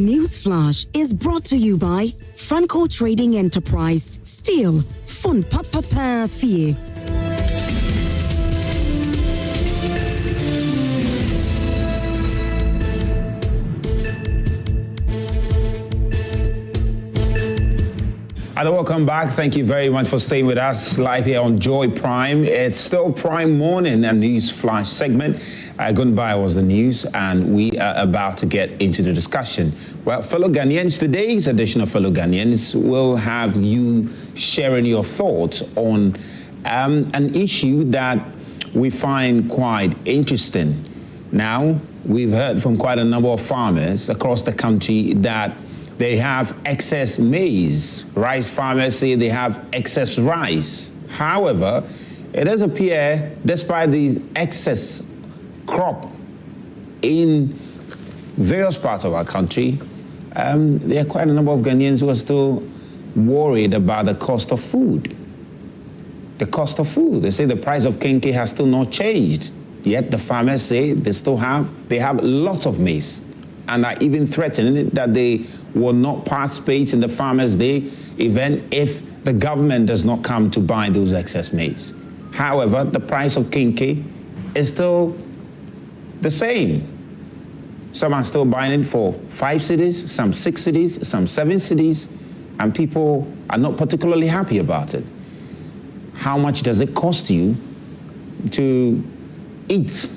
News Flash is brought to you by Franco Trading Enterprise. Still, fun papa fee. And welcome back. Thank you very much for staying with us live here on Joy Prime. It's still Prime Morning and News Flash segment. Goodbye was the news, and we are about to get into the discussion. Well, fellow Ghanaians, today's edition of Fellow Ghanaians will have you sharing your thoughts on an issue that we find quite interesting. Now, we've heard from quite a number of farmers across the country that they have excess maize. Rice farmers say they have excess rice. However, it does appear, despite these excess crop in various parts of our country, there are quite a number of Ghanaians who are still worried about the cost of food. The cost of food. They say the price of kenkey has still not changed. Yet the farmers say they have a lot of maize, and are even threatening that they will not participate in the Farmers' Day event if the government does not come to buy those excess maize. However, the price of kenkey is still the same. Some are still buying it for 5 cedis, some 6 cedis, some 7 cedis, and people are not particularly happy about it. How much does it cost you to eat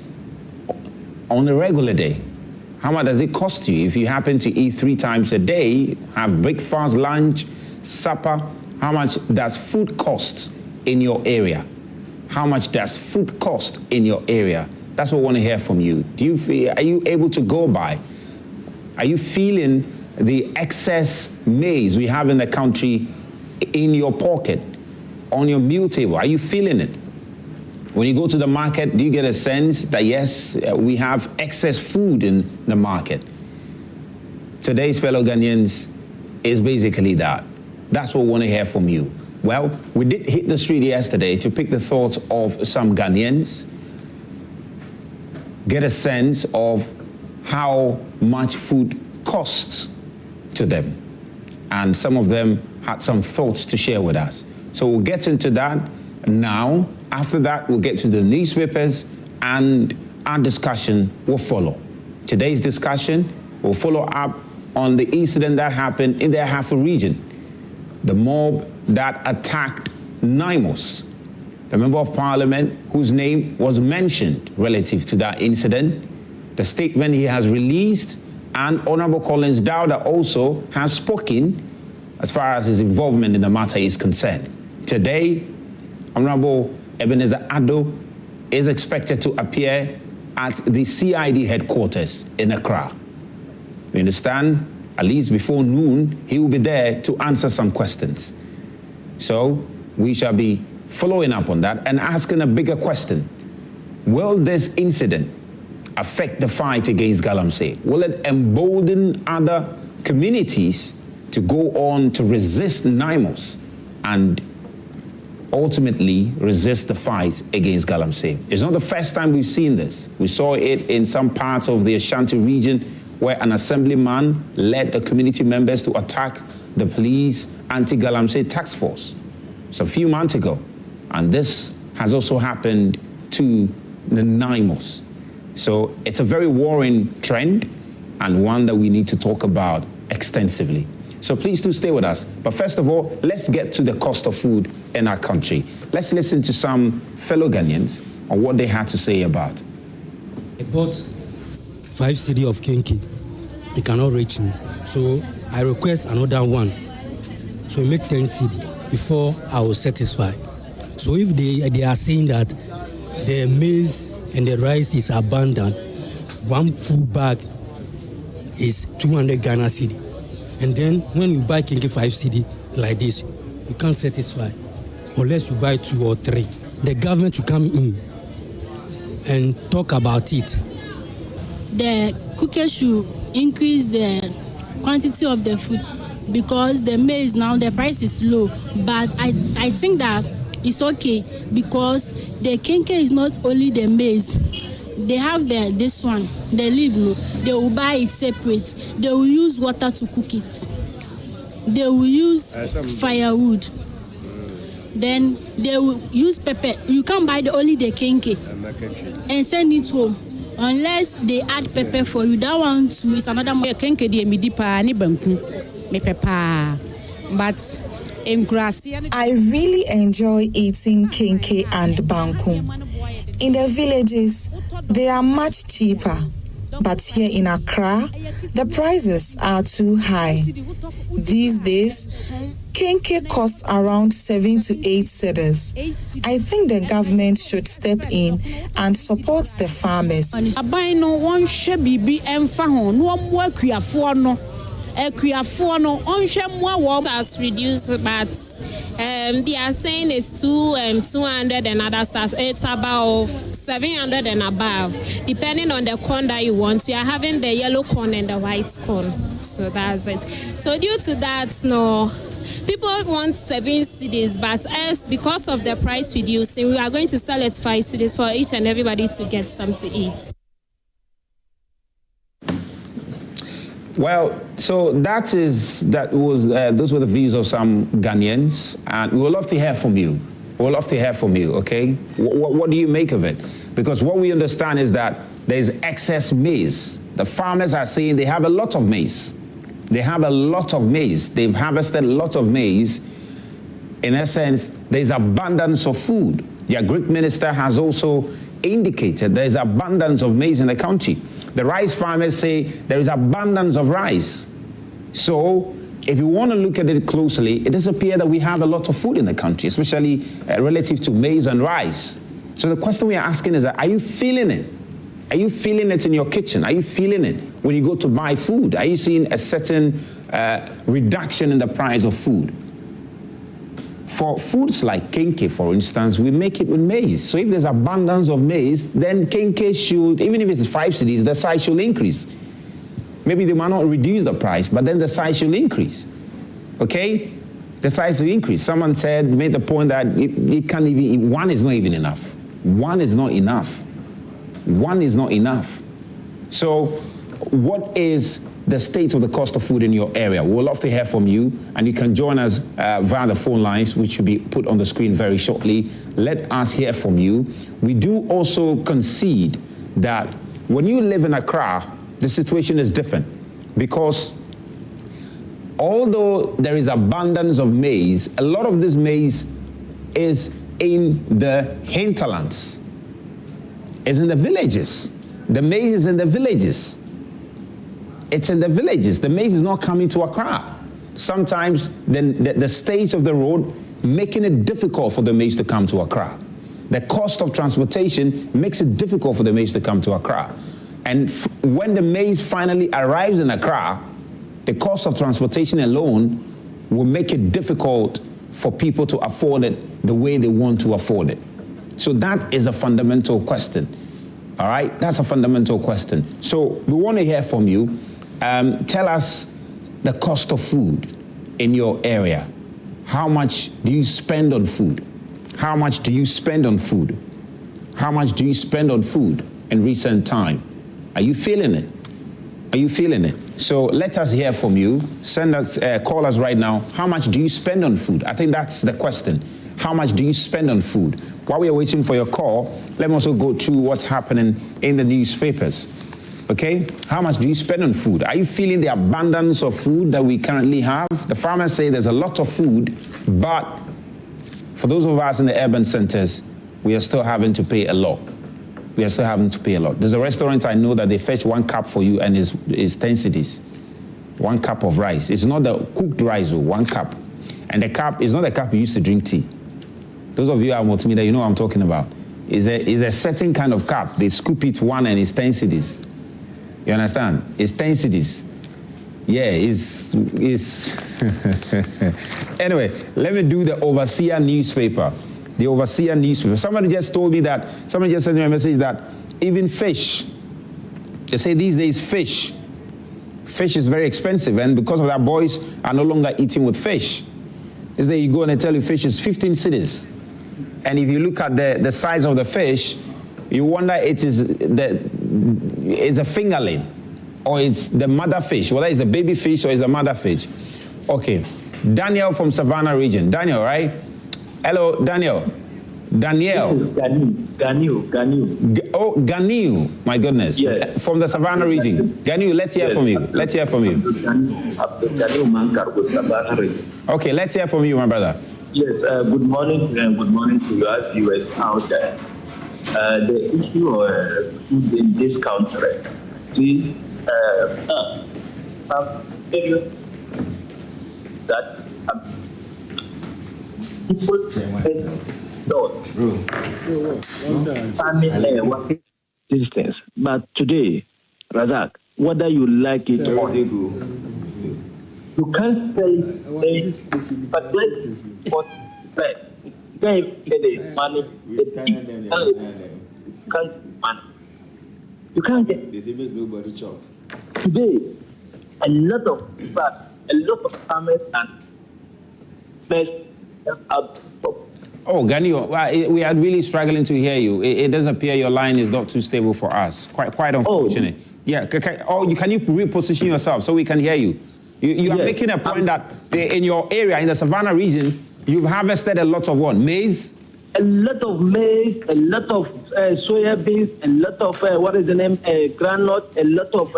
on a regular day? How much does it cost you if you happen to eat 3 times a day, have breakfast, lunch, supper? How much does food cost in your area? How much does food cost in your area? That's what we want to hear from you. Are you able to go by? Are you feeling the excess maize we have in the country in your pocket, on your meal table? Are you feeling it? When you go to the market, do you get a sense that, yes, we have excess food in the market? Today's Fellow Ghanaians is basically that. That's what we want to hear from you. Well, we did hit the street yesterday to pick the thoughts of some Ghanaians, get a sense of how much food costs to them. And some of them had some thoughts to share with us. So we'll get into that now. After that, we'll get to the newspapers, and our discussion will follow. Today's discussion will follow up on the incident that happened in the Ahafo region, the mob that attacked Naimos, the member of parliament whose name was mentioned relative to that incident, the statement he has released, and Honorable Collins Dowda also has spoken as far as his involvement in the matter is concerned. Today, Honorable Ebenezer Addo is expected to appear at the CID headquarters in Accra. You understand? At least before noon, he will be there to answer some questions. So we shall be following up on that and asking a bigger question. Will this incident affect the fight against Galamsey? Will it embolden other communities to go on to resist Naimos and ultimately resist the fight against Galamsey? It's not the first time we've seen this. We saw it in some parts of the Ashanti region where an assemblyman led the community members to attack the police anti-Galamsey task force. It's a few months ago. And this has also happened to the Naimos. So it's a very worrying trend and one that we need to talk about extensively. So please do stay with us. But first of all, let's get to the cost of food in our country. Let's listen to some fellow Ghanaians on what they had to say about it. I bought 5 cedi of kenkey. It cannot reach me. So I request another one. So I make 10 cedi before I was satisfied. So if they are saying that the maize and the rice is abundant, one full bag is 200 Ghana cedi. And then when you buy kenkey 5 cedi like this, you can't satisfy unless you buy 2 or 3. The government should come in and talk about it. The cooker should increase the quantity of the food because the maize now, the price is low. But I think that it's okay because the kenkey is not only the maize. they have this one, the leaf, no, they will buy it separate. They will use water to cook it. They will use firewood. Then they will use pepper. You can't buy only the kenke and send it home unless they add pepper for you. That one too is another. Kenke di mi dipa ni banku me pepper, but I really enjoy eating kenke and banku. In the villages, they are much cheaper, but here in Accra, the prices are too high. These days, kenke costs around 7 to 8 cedis. I think the government should step in and support the farmers. Has reduced, but they are saying it's 200 and other stuff. It's about 700 and above, depending on the corn that you want. You are having the yellow corn and the white corn, so that's it. So due to that, no, people want 7 cedis, but as because of the price reducing, we are going to sell it 5 cedis for each and everybody to get some to eat. Well, so those were the views of some Ghanaians, and we would love to hear from you. We'd love to hear from you, okay? What do you make of it? Because what we understand is that there's excess maize. The farmers are saying they have a lot of maize. They have a lot of maize. They've harvested a lot of maize. In essence, there's abundance of food. The Agric Minister has also indicated there's abundance of maize in the country. The rice farmers say there is abundance of rice. So if you want to look at it closely, it does appear that we have a lot of food in the country, especially relative to maize and rice. So the question we are asking is, are you feeling it? Are you feeling it in your kitchen? Are you feeling it when you go to buy food? Are you seeing a certain reduction in the price of food? For foods like kenke, for instance, we make it with maize. So if there's abundance of maize, then kenke should, even if it's 5 cedis, the size should increase. Maybe they might not reduce the price, but then the size should increase. Okay? The size will increase. Someone made the point that it can't even, one is not even enough. One is not enough. One is not enough. So what is the state of the cost of food in your area? We'd love to hear from you, and you can join us via the phone lines, which will be put on the screen very shortly. Let us hear from you. We do also concede that when you live in Accra, the situation is different, because although there is abundance of maize, a lot of this maize is in the hinterlands. It's in the villages. The maize is in the villages. It's in the villages. The maize is not coming to Accra. Sometimes the state of the road making it difficult for the maize to come to Accra. The cost of transportation makes it difficult for the maize to come to Accra. And when the maize finally arrives in Accra, the cost of transportation alone will make it difficult for people to afford it the way they want to afford it. So that is a fundamental question. All right? That's a fundamental question. So we want to hear from you. Tell us the cost of food in your area. How much do you spend on food? How much do you spend on food? How much do you spend on food in recent time? Are you feeling it? Are you feeling it? So let us hear from you. Send us, call us right now. How much do you spend on food? I think that's the question. How much do you spend on food? While we are waiting for your call, let me also go through what's happening in the newspapers. Okay? How much do you spend on food? Are you feeling the abundance of food that we currently have? The farmers say there's a lot of food, but for those of us in the urban centers, we are still having to pay a lot. We are still having to pay a lot. There's a restaurant I know that they fetch 1 cup for you and it's 10 cedis. 1 cup of rice. It's not the cooked rice, 1 cup. And the cup is not the cup you used to drink tea. Those of you who are multimedia, you know what I'm talking about. It's a certain kind of cup. They scoop it one and it's 10 cedis. You understand? It's 10 cedis. Yeah, it's Anyway, let me do the Overseer newspaper. The Overseer newspaper. Somebody just told me that, somebody just sent me a message that even fish, they say these days fish is very expensive, and because of that, boys are no longer eating with fish. Is that you go and they tell you fish is 15 cedis. And if you look at the size of the fish, You wonder it's a fingerling, or it's the mother fish, whether it's the baby fish or it's the mother fish. Okay. Daniel from Savannah region. Daniel, right? Hello, Daniel. Daniel. Ganiu. Oh, Ganiu. My goodness. Yes. From the Savannah region. Ganiu, let's hear from you. Let's hear from you. Ganiu Mankar with Savannah region. Okay, let's hear from you, my brother. Yes, good morning and good morning to you as viewers out there. The issue of food in this country. See, that people family distance. But today, Razak, whether you like it or not, you can't sell it, but let's what best. You can't get the money, you can't get nobody chop. Today, a lot of farmers and best out. Oh, Ganiu, we are really struggling to hear you. It does appear your line is not too stable for us. Quite unfortunate. Oh. Yeah. Can you reposition yourself so we can hear you? You are making a point that in your area, in the Savannah region, you've harvested a lot of what? Maize? A lot of maize, a lot of soya beans, a lot of granite, a lot of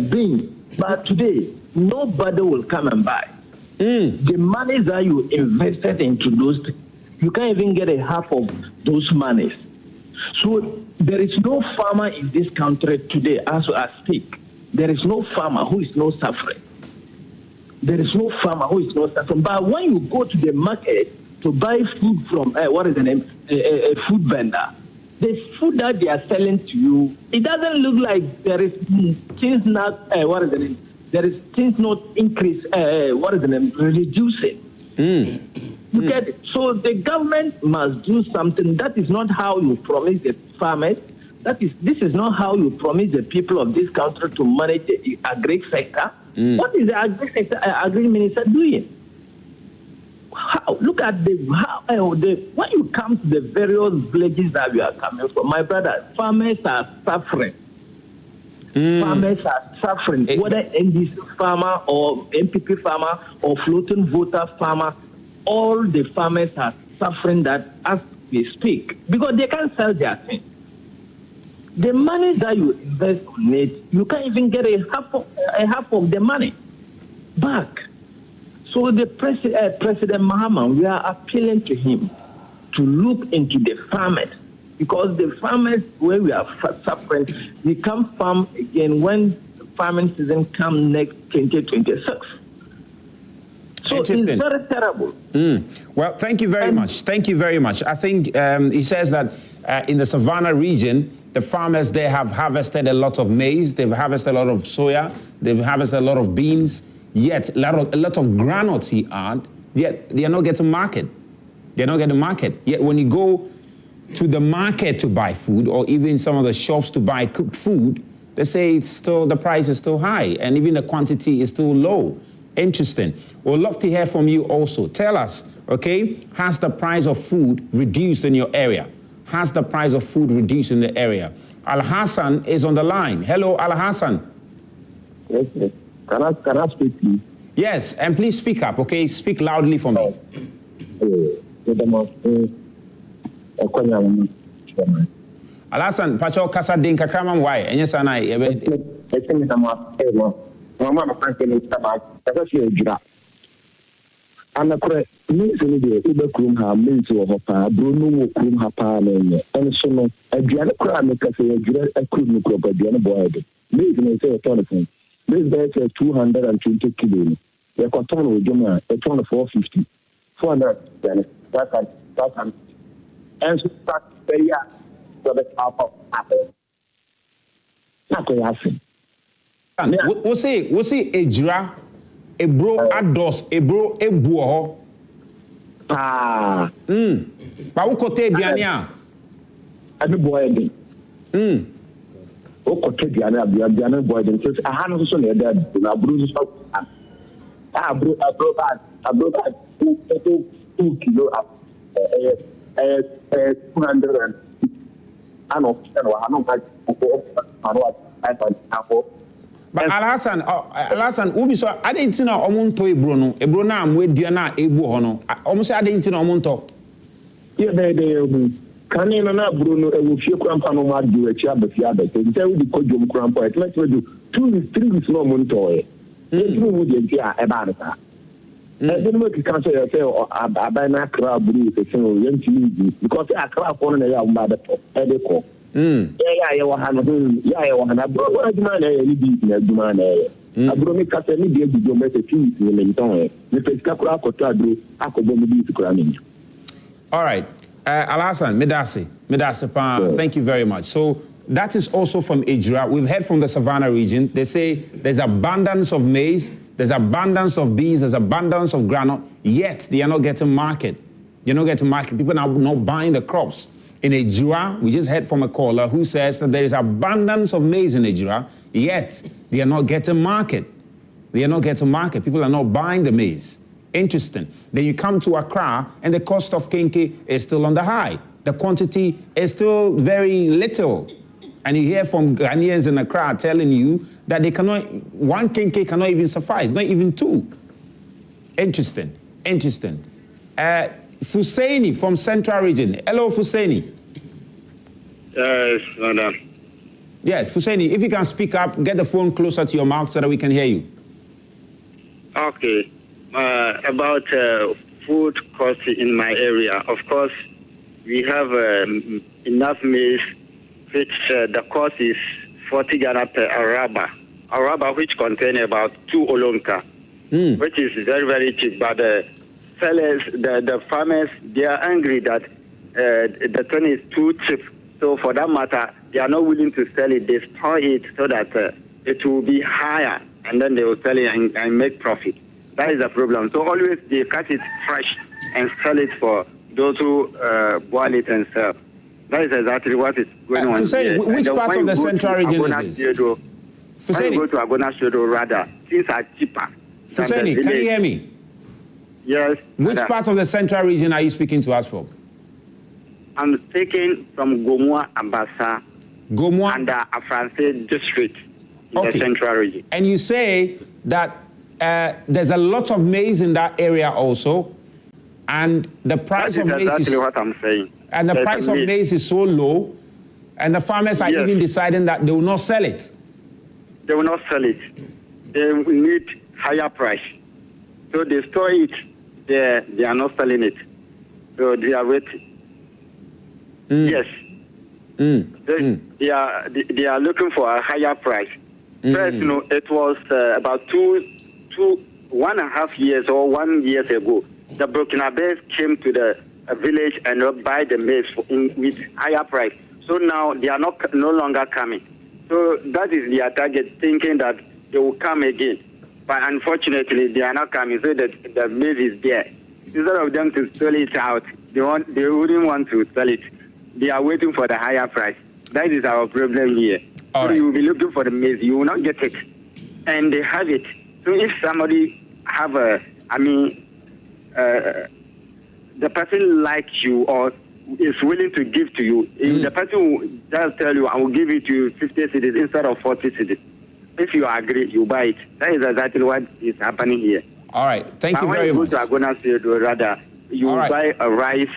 beans. But today, nobody will come and buy. The money that you invested into those, you can't even get a half of those monies. So there is no farmer in this country today, as I speak. There is no farmer who is not suffering. There is no farmer who is not suffering. But when you go to the market to buy food from, a food vendor, the food that they are selling to you, it doesn't look like there is things not, there is things not increase, reducing. Look at it. So the government must do something. That is not how you promise the farmers. This is not how you promise the people of this country to manage the agri sector. What is the agri minister doing? How? Look at when you come to the various villages that we are coming from, my brother, farmers are suffering. Farmers are suffering, whether NDC farmer or MPP farmer or floating voter farmer, all the farmers are suffering that as we speak because they can't sell their things. The money that you invest on it, you can't even get a half of the money back. So the President Mahama, we are appealing to him to look into the farmers because the farmers, where we are suffering, we can't farm again when farming season comes next 2026. So it's very terrible. Well, thank you very much. Thank you very much. I think he says that in the Savannah region, the farmers there have harvested a lot of maize, they've harvested a lot of soya, they've harvested a lot of beans, yet a lot of granules he add, yet they are not getting market. They're not getting market. Yet when you go to the market to buy food or even some of the shops to buy cooked food, they say it's still, the price is still high and even the quantity is still low. Interesting. We'd love to hear from you also. Tell us, okay, has the price of food reduced in your area? Has the price of food reduced in the area? Al Hassan is on the line. Hello, Al Hassan. Yes, yes. Can I speak to you? Yes, and please speak up, okay? Speak loudly for me. Al Hassan, Pacho Kasa Din Kakramam, why? And yes, and I. And the correct means in the Uber Krum ha means of a pa, Bruno Krum ha pa, and so no, a Diana Kram, because a Krum crop, a Diana boy. Means in a telephone. This bag says 220 kilos. The cotton with Juma, a ton of 450. 400, that's and so that's very so the top of apple. Not going to happen. We'll say a gira. Ebro ados, ebro ebuo. Ah. Ba wo kote aduane a. Abi boy dey. O kote aduane boy dey. So aha no so na e da na bru so. Bro bad. 2 kilo up. 200 But Alhassan, Ubi so I didn't know Omonto Bruno, a Bruna, with Diana, a Buono. Almost I didn't know Omonto. Yeah, they can in Bruno, a few crampano might do a chair, but the other thing, tell the Kojum crampo, let's do 2 3 weeks no Montoy. There's no wood about it. I didn't make a cancer or a banana crab breeze, because I crap on a young mother at the call. Yeah, I want to brought man I brought me Cassini, the message in the tongue. The Pescacra Cotado, Akobomi. All right. Alhassan, Medase, thank you very much. So that is also from Ejura. We've heard from the Savannah region. They say there's abundance of maize, there's abundance of beans, there's abundance of granite, yet they are not getting market. You're not getting market. People are not buying the crops. In Ejura, we just heard from a caller who says that there is abundance of maize in Ejura, yet they are not getting market. They are not getting market. People are not buying the maize. Interesting. Then you come to Accra, and the cost of kenkey is still on the high. The quantity is still very little. And you hear from Ghanaians in Accra telling you that they cannot, 1 kenkey cannot even suffice, not even 2. Interesting. Fusaini from Central Region. Hello, Fusaini. Yes, madam. Yes, Fusaini, if you can speak up, get the phone closer to your mouth so that we can hear you. Okay. About food cost in my area. Of course, we have enough maize, which the cost is 40 Ghana per araba, which contain about 2 olonka, which is very, very cheap. But sellers, the farmers, they are angry that the thing is too cheap. So for that matter, they are not willing to sell it. They store it so that it will be higher, and then they will sell it and make profit. That is the problem. So always they cut it fresh and sell it for those who boil it and sell. That is exactly what is going on. Fusaini, which part of the Central Region is this? When you go to Agona Shodo, rather, things are cheaper. Fusaini, can you hear me? Yes. Which part of the Central Region are you speaking to us from? I'm speaking from Gomoa, Ambassa, and the Afranse district in the Central Region. And you say that there's a lot of maize in that area also, and the price of maize is exactly what I'm saying. And the price of maize is so low, and the farmers are even deciding that they will not sell it. They will not sell it. They will need higher price. So they store it. They are not selling it. So they are waiting. Yes. They are looking for a higher price. First, it was about 1.5 years or 1 year ago. The Burkinabés came to the village and buy the maize with higher price. So now they are no longer coming. So that is their target, thinking that they will come again. But unfortunately, they are not coming, so that the maize is there. Instead of them to sell it out, they wouldn't want to sell it. They are waiting for the higher price. That is our problem here. So you will be looking for the maize, you will not get it. And they have it. So if somebody have the person likes you or is willing to give to you, if the person will just tell you, I will give it to you 50 cedis instead of 40 cedis. If you agree, you buy it. That is exactly what is happening here. All right, thank you very much. When you go to Agona Field, rather, you buy a rice,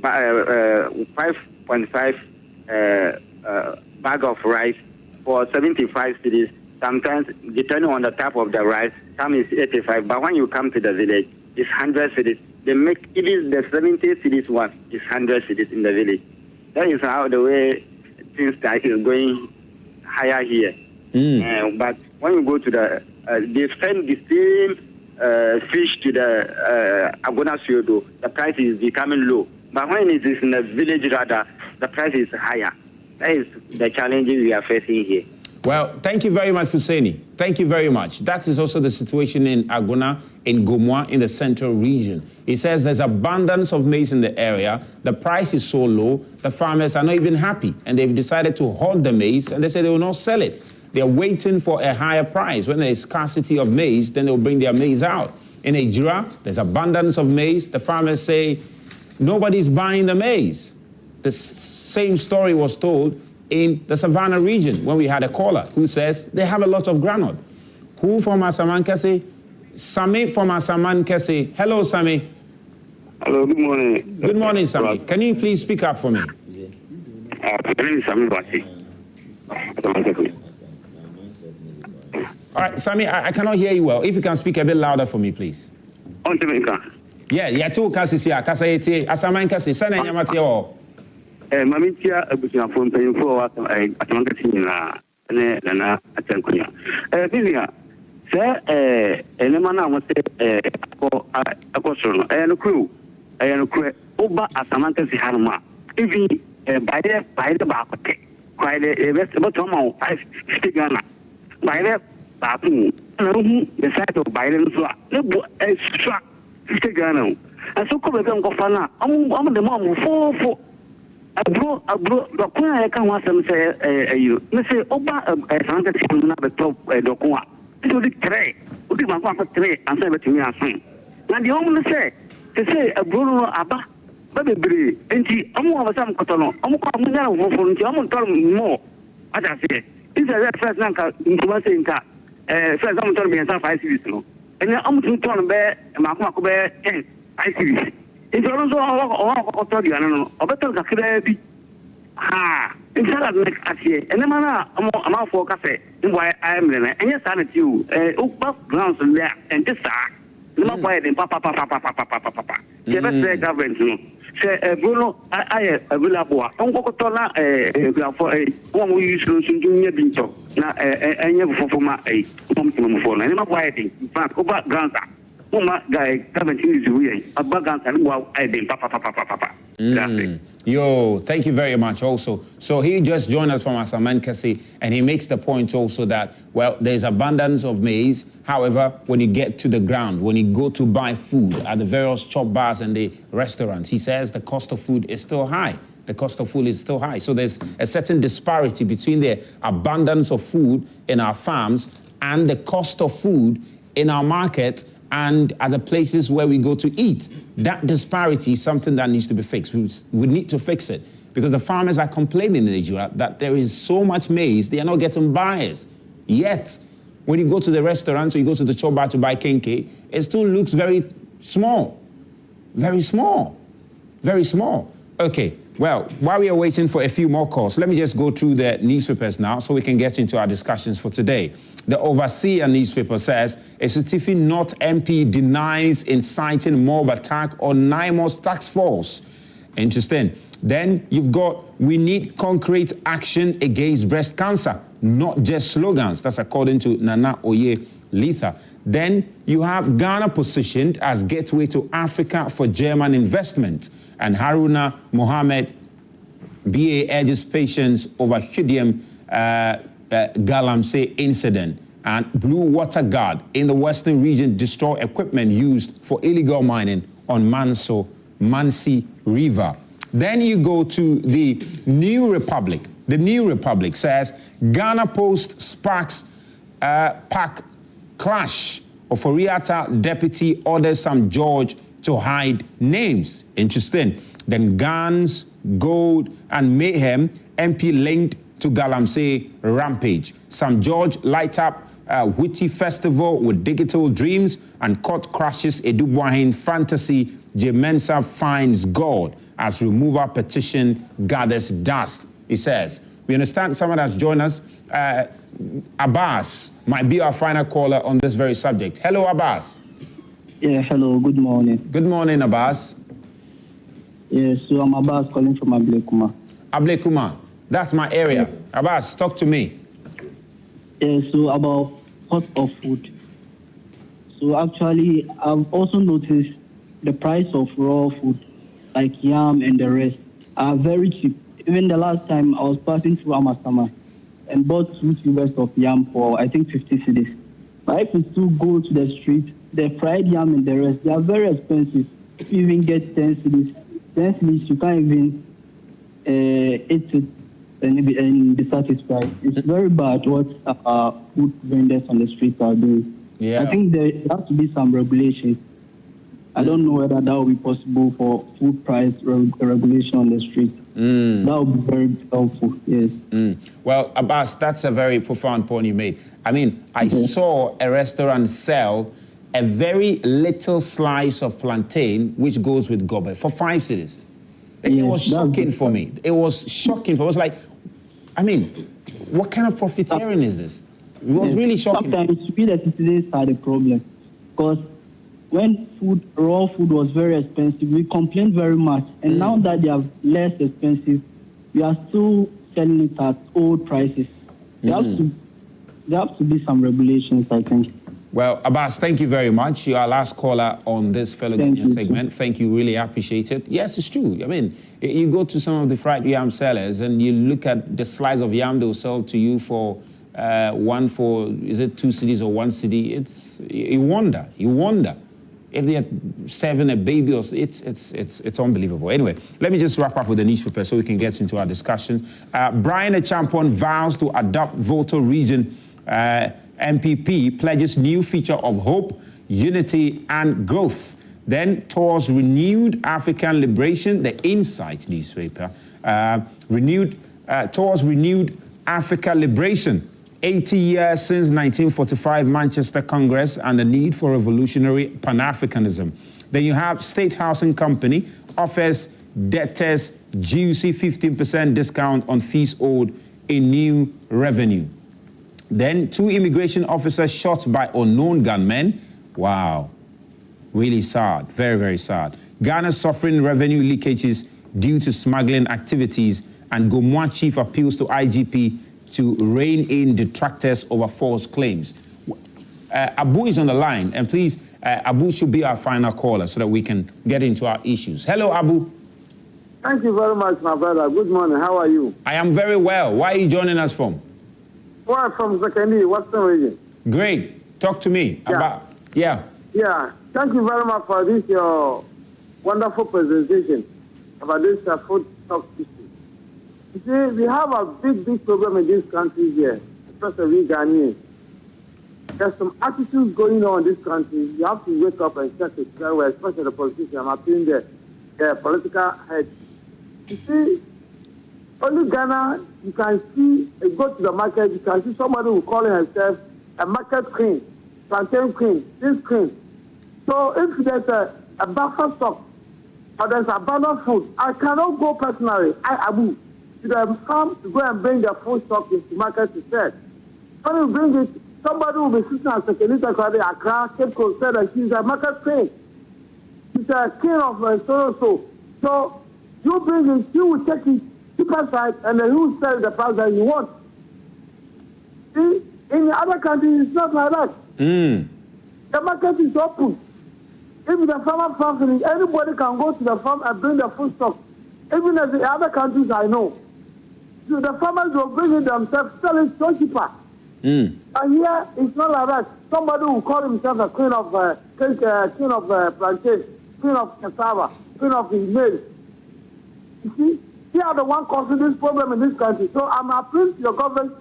5.5 bag of rice for 75 cedis. Sometimes, depending on the type of the rice, some is 85. But when you come to the village, it's 100 cedis. They make even the 70 cedis one is 100 cedis in the village. That is how the way things is going higher here. But when you go to the, they send the same fish to the Agona Siodo, the price is becoming low. But when it is in the village, rather, the price is higher. That is the challenges we are facing here. Well, thank you very much, Fusaini. Thank you very much. That is also the situation in Agona, in Gomoa, in the Central Region. It says there's abundance of maize in the area. The price is so low, the farmers are not even happy. And they've decided to hoard the maize, and they say they will not sell it. They're waiting for a higher price. When there is scarcity of maize, then they'll bring their maize out. In Ejura, there's abundance of maize. The farmers say nobody's buying the maize. The same story was told in the Savannah region when we had a caller who says they have a lot of groundnut. Who from Asamankese? Sami from Asamankese. Hello, Sami. Hello, good morning. Good morning, Sami. Can you please speak up for me? My name is Sami Basi. All right, Sami, I cannot hear you well. If you can speak a bit louder for me, please. On Jamaica. Yeah, two cases here. Kasayeti, Asamankese, Sana Yamati. Mamitia, a phone paying for Atamankese, Nana, Atankuya. Bivia, sir, Elemana was a question, and crew, Oba Asamankese Harma. If he by the back, quite a rest about 50 Ghana. By the bathroom, the side of Biden's extra 50 Ghana. And so come again, Gofana, I'm the mom for a bro, the corner I can want them say, you say, Oba, a fantasy, not the top, Dokua. This will be tray, would be my tray, and say to me as soon. Now the woman say, to say a Bruno Abba. Baby, and she, I'm one of some cotono. I'm coming down for I'm telling more. As I say, this is a first nanka in Kumasinka. First, I'm telling me as 5 series. And then I'm to turn bear and Mako bear 10 5 series. It's also a told you, I don't know. A better Zakirabi. Ha! Instead of next year, and then I'm out for cafe. And why I am there. And yes, I let you. Oak grounds there and this are. No quiet and papa. The best government. Say Bruno, I will have one. Tola, for a one we use to do Binto. Now, and you for my phone. And I'm waiting. In fact, over Ganta. Uma guy, government is real. A bagans and wow, I did papa. Yo, thank you very much also. So he just joined us from Asamankese, and he makes the point also that, well, there's abundance of maize. However, when you get to the ground, when you go to buy food at the various chop bars and the restaurants, he says the cost of food is still high. The cost of food is still high. So there's a certain disparity between the abundance of food in our farms and the cost of food in our market and at the places where we go to eat. That disparity is something that needs to be fixed. We need to fix it because the farmers are complaining in Nigeria that there is so much maize, they are not getting buyers. Yet, when you go to the restaurant or you go to the chop bar to buy kenke, it still looks very small. Very small. Very small. Okay, well, while we are waiting for a few more calls, let me just go through the newspapers now so we can get into our discussions for today. The Overseer newspaper says, a Sutifi North MP denies inciting mob attack on Naimos task force. Interesting. Then you've got, we need concrete action against breast cancer, not just slogans. That's according to Nana Oye Letha. Then you have Ghana positioned as gateway to Africa for German investment. And Haruna Mohammed, BA urges patience over Hudium Galamsey incident. And Blue Water Guard in the Western region destroy equipment used for illegal mining on Mansi River. Then you go to the New Republic. The New Republic says Ghana Post sparks pack clash. Oforiata deputy orders some George to hide names. Interesting. Then guns, gold, and mayhem. MP linked to Galamsey rampage. Some George light up witty festival with digital dreams, and court crashes Edubuahin fantasy. J Mensa finds God as removal petition gathers dust. He says, we understand someone has joined us. Abbas might be our final caller on this very subject. Hello, Abbas. Yeah, hello, good morning. Good morning, Abbas. Yes, so I'm Abbas calling from Ablekuma. Ablekuma, that's my area. Abbas, talk to me. Yeah, so about cost of food. So actually, I've also noticed the price of raw food, like yam and the rest, are very cheap. Even the last time I was passing through Amasama and bought 2 tubers of yam for, I think, 50 cedis. But if you still go to the street, the fried yam and the rest, they are very expensive. If you even get 10 cedis, you can't even eat it and be satisfied. It's very bad what food vendors on the streets are doing. Yeah. I think there has to be some regulations. I don't know whether that will be possible for food price regulation on the street. That would be very helpful, yes. Well, Abbas, that's a very profound point you made. I mean, I saw a restaurant sell a very little slice of plantain, which goes with gobe, for 5 cedis. It was shocking for me. It was shocking. I was like, I mean, what kind of profiteering is this? It was really shocking. Sometimes we the citizens are the problem. Because when raw food was very expensive, we complained very much. And now that they are less expensive, we are still selling it at old prices. There have to be some regulations, I think. Well, Abbas, thank you very much. You are our last caller on this Fellow Ghanaian segment. Thank you, really appreciate it. Yes, it's true. I mean, you go to some of the fried yam sellers and you look at the slice of yam they'll sell to you for 2 cedis or 1 cedi? You wonder if they are serving a baby or it's unbelievable. Anyway, let me just wrap up with the newspaper so we can get into our discussion. Brian Achampon vows to adopt Volta region. MPP pledges new feature of hope, unity, and growth. Then towards renewed African liberation, the Insight newspaper, towards renewed Africa liberation. 80 years since 1945 Manchester Congress and the need for revolutionary Pan-Africanism. Then you have State Housing Company offers debtors juicy 15% discount on fees owed in new revenue. Then 2 immigration officers shot by unknown gunmen. Wow, really sad, very, very sad. Ghana suffering revenue leakages due to smuggling activities, and Gomwa chief appeals to IGP to rein in detractors over false claims. Abu is on the line, and please, Abu should be our final caller so that we can get into our issues. Hello, Abu. Thank you very much, my brother. Good morning. How are you? I am very well. Where are you joining us from? Well, from Zakandi, Western region. Great. Talk to me about, Yeah, thank you very much for this, your wonderful presentation about this food stock issue. You see, we have a big problem in this country here, especially Ghanaians. There's some attitudes going on in this country. You have to wake up and check it very well, especially the politicians. I'm appealing the political head. You see, only Ghana, you can see, you go to the market, you can see somebody who calling himself a market queen, plantain queen, this queen. So if there's a buffer stock or there's abundant food, I cannot go personally, Abu, to the farm to go and bring the food stock into market to sell. When you bring it, somebody will be sitting at Sekenita Kwade, Accra, Cape Coast, said that she's a market queen. She's a king of so. So you bring it, she will take it cheaper side, and then you sell the price that you want. See, in the other countries, it's not like that. The market is open. If the farmer farms, anybody can go to the farm and bring the food stock. Even in the other countries I know. So the farmers will bring it themselves, sell it so cheaper. And here, it's not like that. Somebody will call himself a queen of plantain, queen of cassava, queen of his maize. You see, they are the one causing this problem in this country. So I'm appealing to your government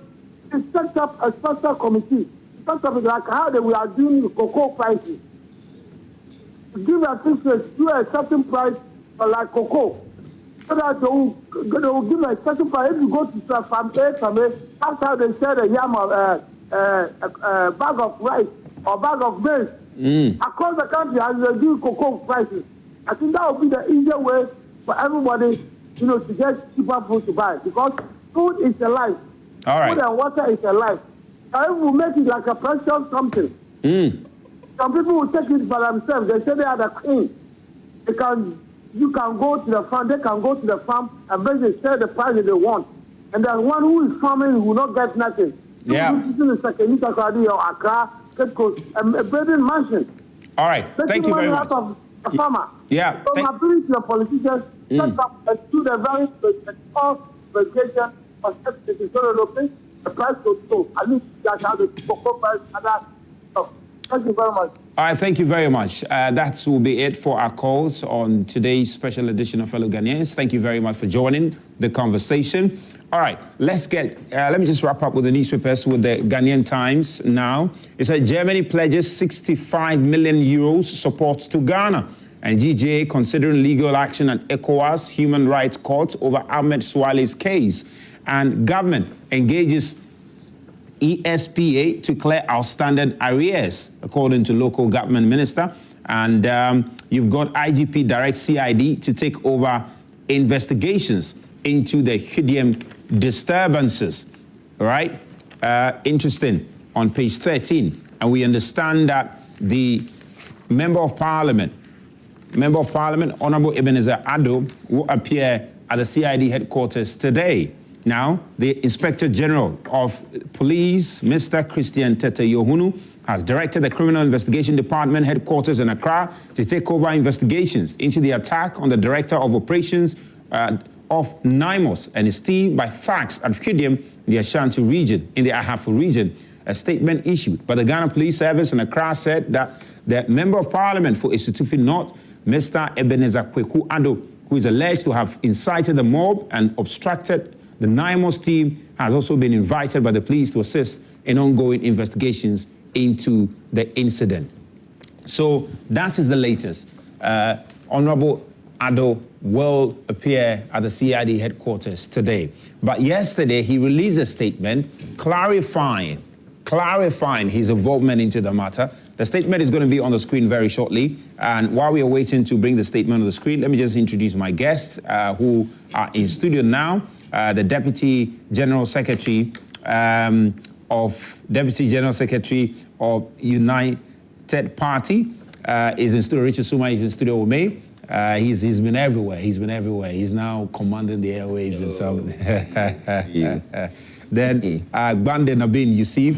to set up a special committee, set up like how we are doing the cocoa prices. Give a fixed to a certain price for like cocoa. So that they will give a certain price. If you go to farm A, that's how they sell a yam of a bag of rice or bag of maize. Across the country, as they do cocoa prices. I think that would be the easier way for everybody, to get cheaper food to buy. Because food is a life. All right. Food and water is a life. And if we make it like a precious something, some people will take it by themselves. They say they are the queen. You can go to the farm, they can go to the farm and basically sell the price that they want. And the one who is farming will not get nothing. Yeah. This is the Sekenita Kwade or Accra, Cape Coast, a building mansion. All right. Thank you very much. Out of a farmer. Yeah. So I'm appealing to the politicians, set up and do the very false verification of the price to go. At least that's how the cocoa price and that stuff. Thank you very much. All right, thank you very much. That will be it for our calls on today's special edition of Fellow Ghanaians. Thank you very much for joining the conversation. All right, let me just wrap up with the newspapers with the Ghanaian Times now. It said Germany pledges 65 million euros support to Ghana. And GJA considering legal action at ECOWAS Human Rights Court over Ahmed Swale's case. And government engages ESPA to clear outstanding arrears, according to local government minister. And you've got IGP direct CID to take over investigations into the Hidiem disturbances. All right? Interesting. On page 13. And we understand that the Member of Parliament, Honorable Ebenezer Addo, will appear at the CID headquarters today. Now, the Inspector General of Police, Mr. Christian Tete Yohunu, has directed the Criminal Investigation Department headquarters in Accra to take over investigations into the attack on the Director of Operations of Naimos and his team by thugs at Hidiem in the Ashanti region, in the Ahafo region. A statement issued by the Ghana Police Service in Accra said that the Member of Parliament for Isitufi North, Mr. Ebenezer Kweku Addo, who is alleged to have incited the mob and obstructed the Naimos team, has also been invited by the police to assist in ongoing investigations into the incident. So that is the latest. Honorable Addo will appear at the CID headquarters today. But yesterday, he released a statement clarifying his involvement into the matter. The statement is going to be on the screen very shortly. And while we are waiting to bring the statement on the screen, let me just introduce my guests who are in studio now. The Deputy General Secretary of United Party is in studio. Richard Sumah is in studio with me. He's been everywhere. He's now commanding the airwaves and so. Then Gbande Nabin Yusuf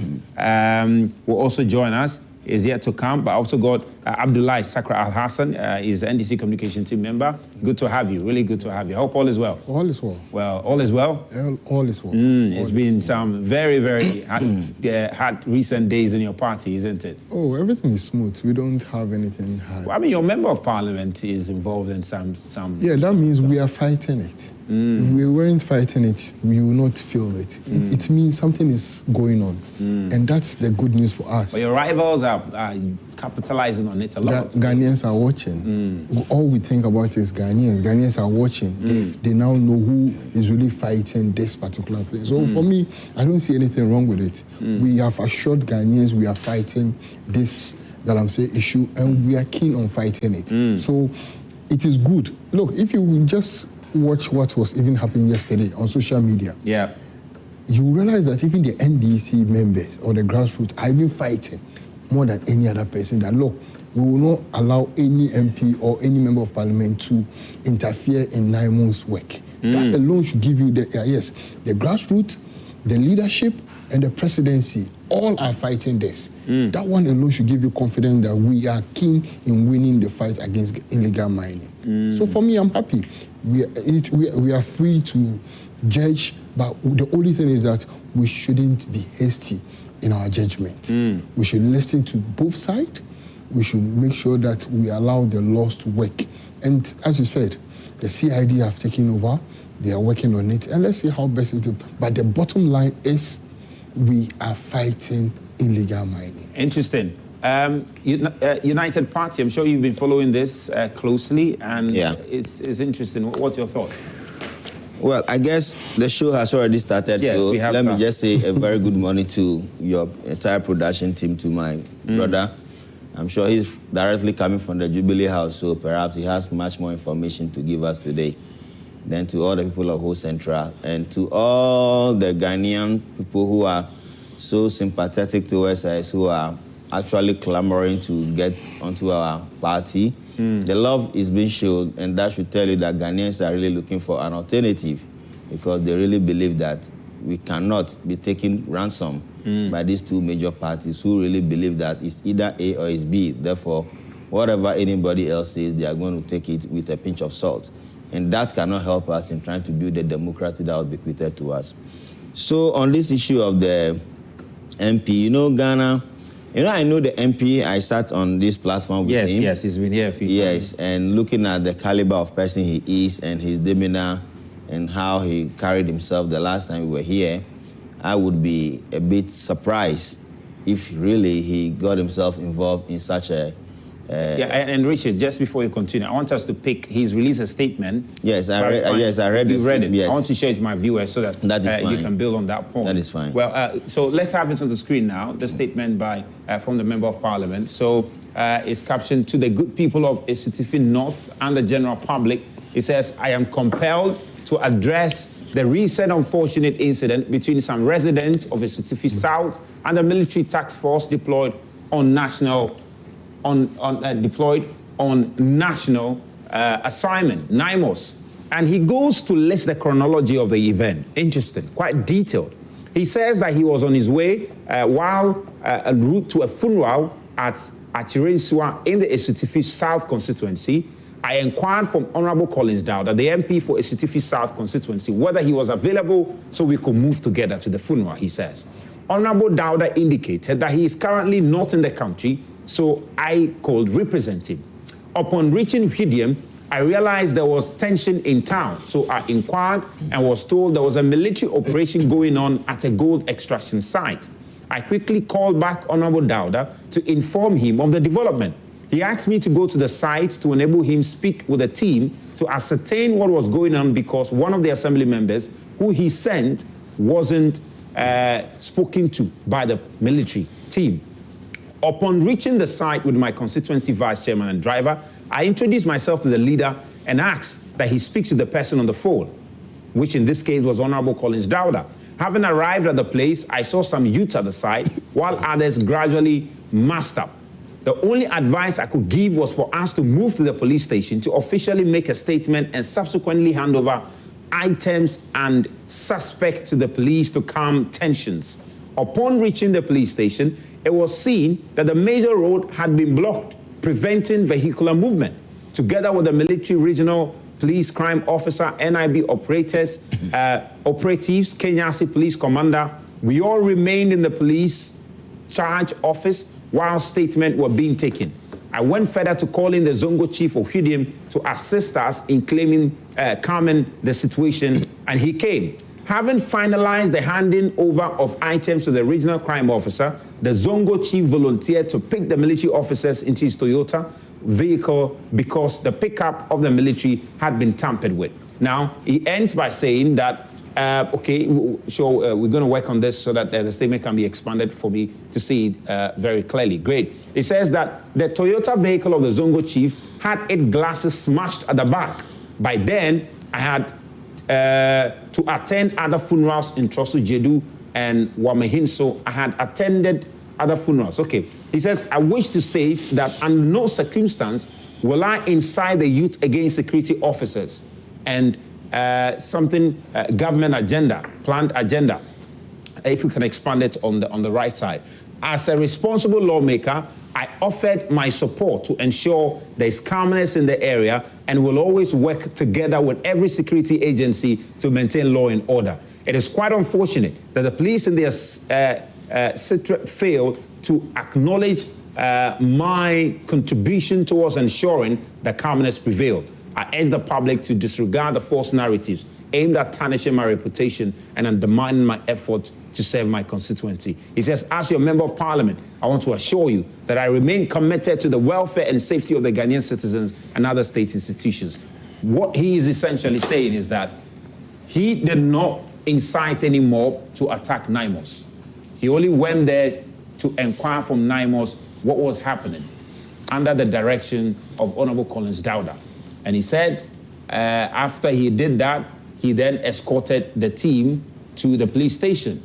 will also join us. Is yet to come, but also got Abdullahi Sakra Al-Hassan, is NDC communication team member. Good to have you, really good to have you. Hope all is well. All is well. Well, all is well? All is well. It's been some very, very hard recent days in your party, isn't it? Oh, everything is smooth. We don't have anything hard. Well, I mean, your member of parliament is involved in some... Yeah, that means we are fighting it. If we weren't fighting it, we will not feel it. It means something is going on. And that's the good news for us. But your rivals are capitalizing on it a lot. Ghanaians are watching. All we think about is Ghanaians. Ghanaians are watching. They now know who is really fighting this particular thing. So for me, I don't see anything wrong with it. We have assured Ghanaians we are fighting this Galamsey issue, and we are keen on fighting it. So it is good. Look, if you just watch what was even happening yesterday on social media, you realize that even the NDC members or the grassroots are even fighting more than any other person that, look, we will not allow any MP or any member of parliament to interfere in Naimos' work. That alone should give you the, the grassroots, the leadership, and the presidency all are fighting this. That one alone should give you confidence that we are keen in winning the fight against illegal mining. So for me, I'm happy. We are free to judge, but the only thing is that we shouldn't be hasty in our judgment. We should listen to both sides. We should make sure that we allow the laws to work. And as you said, the CID have taken over. They are working on it. And let's see how best it is. But the bottom line is we are fighting illegal mining. Interesting. United Party, I'm sure you've been following this closely, and it's interesting. What's your thought? Well, I guess the show has already started, so let me just say a very good morning to your entire production team, to my brother. I'm sure he's directly coming from the Jubilee House, so perhaps he has much more information to give us today. Then to all the people of Ho Central, and to all the Ghanaian people who are so sympathetic towards us, who are actually clamoring to get onto our party. The love is being shown, and that should tell you that Ghanaians are really looking for an alternative, because they really believe that we cannot be taken ransom by these two major parties who really believe that it's either A or it's B. Therefore, whatever anybody else says, they are going to take it with a pinch of salt. And that cannot help us in trying to build a democracy that will be bequeathed to us. So on this issue of the MP, you know, Ghana, I know the MP. I sat on this platform with him. Yes, he's been here a few times. Yes, and looking at the caliber of person he is and his demeanor and how he carried himself the last time we were here, I would be a bit surprised if really he got himself involved in such a and Richard, just before you continue, I want us to pick. He's released a statement. Yes, I read it. You read it. Yes. I want to share it to my viewers so that you can build on that point. That is fine. Well, so let's have it on the screen now. The statement by from the Member of Parliament. So it's captioned, "To the good people of Esutifi North and the general public," it says, "I am compelled to address the recent unfortunate incident between some residents of Esutifi South and the military task force deployed on national assignment, Naimos." And he goes to list the chronology of the event. Interesting, quite detailed. He says that he was on his way while en route to a funeral at Achirensua in the Esutifi South constituency. I inquired from Honorable Collins Dowda, the MP for Esutifi South constituency, whether he was available so we could move together to the funeral, he says. Honorable Dowda indicated that he is currently not in the country, so I could represent him. Upon reaching Hwidiam, I realized there was tension in town, so I inquired and was told there was a military operation going on at a gold extraction site. I quickly called back Honorable Dowda to inform him of the development. He asked me to go to the site to enable him speak with the team to ascertain what was going on because one of the assembly members who he sent wasn't spoken to by the military team. Upon reaching the site with my constituency vice chairman and driver, I introduced myself to the leader and asked that he speaks to the person on the phone, which in this case was Honorable Collins Dowda. Having arrived at the place, I saw some youths at the site while others gradually massed up. The only advice I could give was for us to move to the police station to officially make a statement and subsequently hand over items and suspects to the police to calm tensions. Upon reaching the police station, it was seen that the major road had been blocked, preventing vehicular movement. Together with the military regional police crime officer, NIB operatives, Kenyasi police commander, we all remained in the police charge office while statements were being taken. I went further to call in the Zongo chief of Hwidiam to assist us in calming the situation, and he came. Having finalized the handing over of items to the regional crime officer, the Zongo chief volunteered to pick the military officers into his Toyota vehicle because the pickup of the military had been tampered with. Now, he ends by saying that, we're going to work on this so that the statement can be expanded for me to see it very clearly. Great. It says that the Toyota vehicle of the Zongo chief had its glasses smashed at the back. By then, I had to attend other funerals in Trosu Jedu and Wamehinso. I had attended other funerals. Okay. He says, I wish to state that under no circumstance will I incite the youth against security officers and government agenda, planned agenda. If you can expand it on the right side. As a responsible lawmaker, I offered my support to ensure there's calmness in the area and will always work together with every security agency to maintain law and order. It is quite unfortunate that the police in their failed to acknowledge my contribution towards ensuring that calmness prevailed. I urge the public to disregard the false narratives aimed at tarnishing my reputation and undermining my efforts to serve my constituency. He says, as your member of parliament, I want to assure you that I remain committed to the welfare and safety of the Ghanaian citizens and other state institutions. What he is essentially saying is that he did not incite any mob to attack Naimos. He only went there to inquire from Naimos what was happening under the direction of Honorable Collins Dowda. And he said after he did that, he then escorted the team to the police station.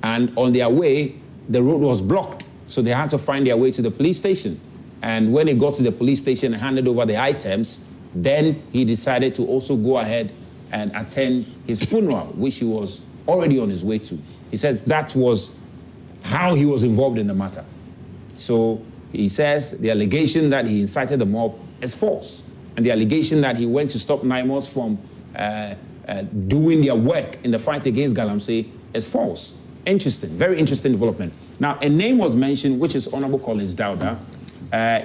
And on their way, the road was blocked. So they had to find their way to the police station. And when he got to the police station and handed over the items, then he decided to also go ahead and attend his funeral, which he was already on his way to. He says that was how he was involved in the matter. So he says the allegation that he incited the mob is false. And the allegation that he went to stop Naimos from doing their work in the fight against Galamsey is false. Interesting, very interesting development. Now, a name was mentioned, which is Honorable Collins Dowda.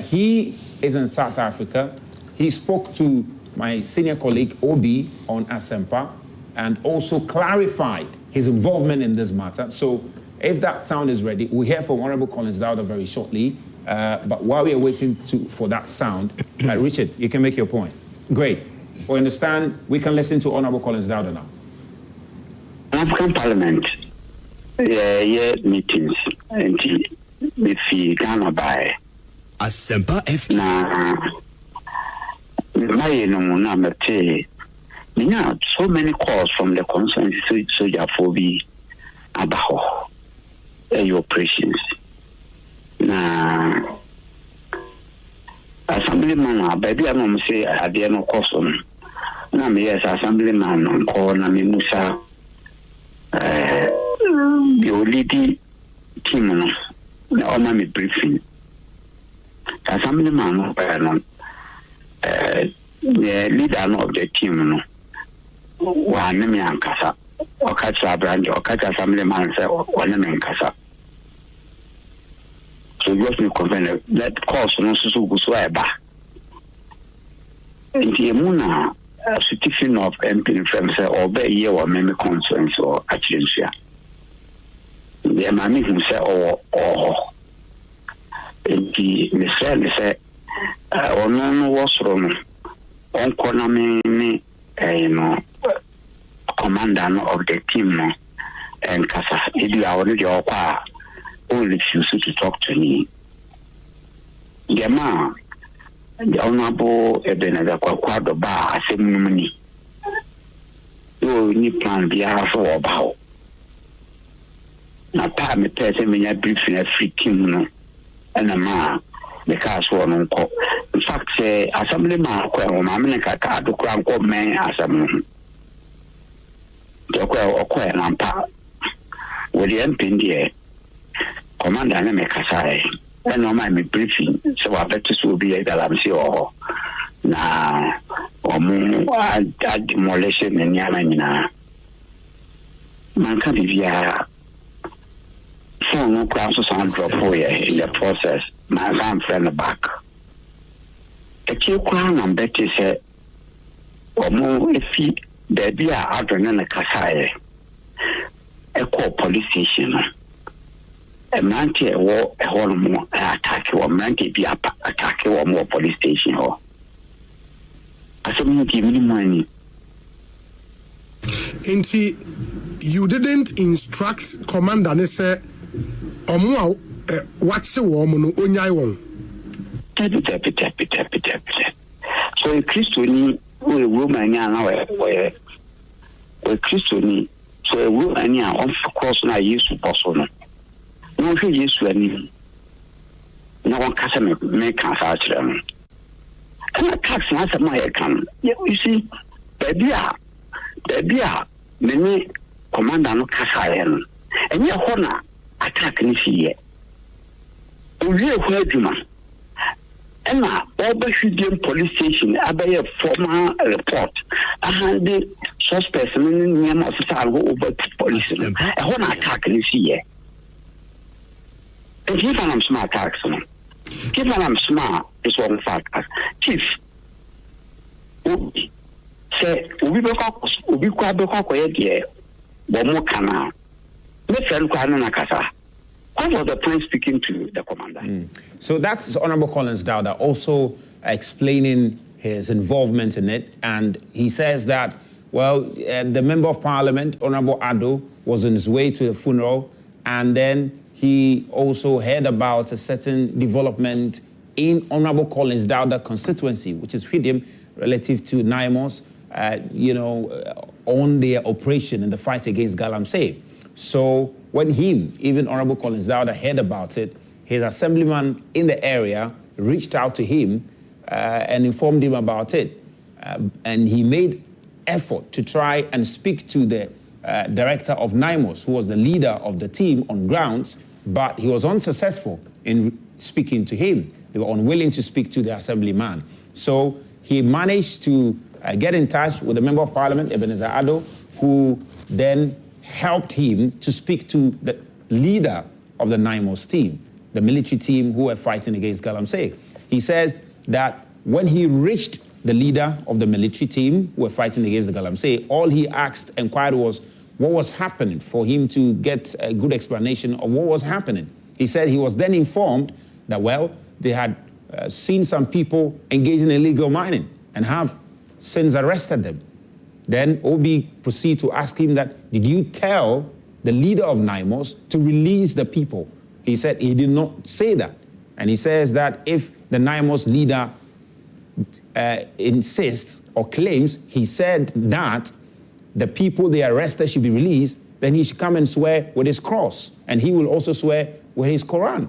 He is in South Africa. He spoke to my senior colleague, Obi, on Asempa, and also clarified his involvement in this matter. So if that sound is ready, we'll hear from Honorable Collins Dowda very shortly. But while we are waiting for that sound, Richard, you can make your point. Great. We understand. We can listen to Honorable Collins Dowda now. African Parliament, meetings, and if you Ghana by a simple if na so many calls from the concerned soldier phobia about your operations. Na assemblyman, baby, I'm going to say I did no cost on. Na me yes, assemblyman on call na me Musa. Your lady team no na me briefing. Assemblyman no the leader of the team no wa na me ankasa. Okacha brand, Okacha assemblyman say wa na me ankasa. So just me confirm that course no so go so eba. Nti emuna certificate of MP from say obey year or meme concerns or agency. The mami who say nti me say ono was wrong. On kona me commander of the team no and kasa idi awon de okwa only refuse to talk to me. The man, the honorable Ebenezer Kwakwado Ba, Assembly. You need plan be for about. Now, time it tells me a briefing a free team, no, and a man, the cast one uncle. In fact, say, Assemblyman, Mamaka, the crown called man, Assembly. The quail or quail and pa with the MP. Commander na me kasai and no my briefing so I bet this will be a galamsey or na demolition and yamina man can be via phone no class sound drop for you in the process my friend back a few crown and Betty said if he baby are out on a kasai a call police station. A man war a whole more attack or man be attack or more police station or I said give me money. And you didn't instruct commander and say what's the woman on your own. So a Christian a woman now a Christian so a woman on course now use to person. No, she used to any. No one can make cancer. And a tax master my come. You see, baby, many commander no Casayan. And your honor attack this year. We heard you, man. And now, Obershudin police station, I buy a formal report. I had the suspects in Naimos over police. A honor attack this year. And if I'm smart, taxman. If I'm smart, it's one fact. Chief, say, we be quite but more canal. Let's say, what was the point speaking to the commander? So that's Honorable Collins Dowda also explaining his involvement in it. And he says that, well, the Member of Parliament, Honorable Ado, was on his way to the funeral, and then he also heard about a certain development in Honorable Collins Dowda constituency, which is freedom relative to Naimos, on their operation in the fight against Galamsey. So when even Honorable Collins Dowda heard about it, his assemblyman in the area reached out to him and informed him about it. And he made effort to try and speak to the director of Naimos, who was the leader of the team on grounds, but he was unsuccessful in speaking to him. They were unwilling to speak to the assemblyman. So he managed to get in touch with the Member of Parliament, Ebenezer Ado, who then helped him to speak to the leader of the Naimos team, the military team who were fighting against Galamsey. He says that when he reached the leader of the military team who were fighting against the Galamsey, all he inquired was what was happening, for him to get a good explanation of what was happening. He said he was then informed that, well, they had seen some people engaging in illegal mining and have since arrested them. Then Obi proceeded to ask him that, did you tell the leader of Naimos to release the people? He said he did not say that. And he says that if the Naimos leader insists or claims he said that the people they arrested should be released, then he should come and swear with his cross. And he will also swear with his Quran,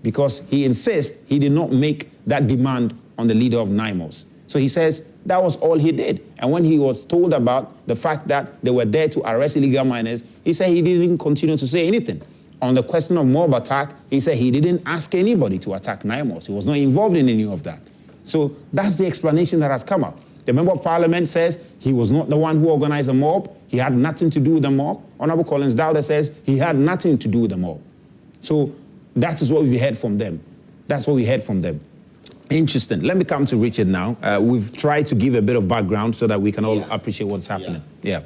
because he insists he did not make that demand on the leader of Naimos. So he says that was all he did. And when he was told about the fact that they were there to arrest illegal miners, he said he didn't continue to say anything. On the question of mob attack, he said he didn't ask anybody to attack Naimos. He was not involved in any of that. So that's the explanation that has come up. The member of parliament says he was not the one who organized the mob. He had nothing to do with the mob. Honorable Collins Dowda says he had nothing to do with the mob. So that is what we heard from them. That's what we heard from them. Interesting. Let me come to Richard now. We've tried to give a bit of background so that we can all appreciate what's happening. Yeah.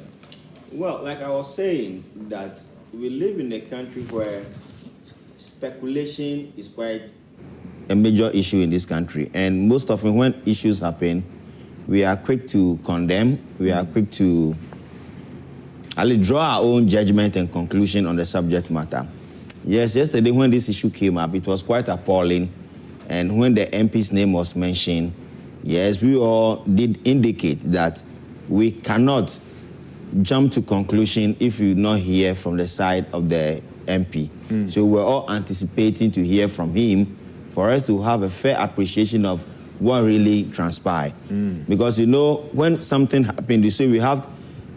Well, like I was saying, that we live in a country where speculation is quite a major issue in this country. And most often when issues happen, we are quick to condemn. We are quick to draw our own judgment and conclusion on the subject matter. Yes, yesterday when this issue came up, it was quite appalling. And when the MP's name was mentioned, yes, we all did indicate that we cannot jump to conclusion if we not hear from the side of the MP. So we're all anticipating to hear from him for us to have a fair appreciation of what really transpired. Because, you know, when something happened, you see we have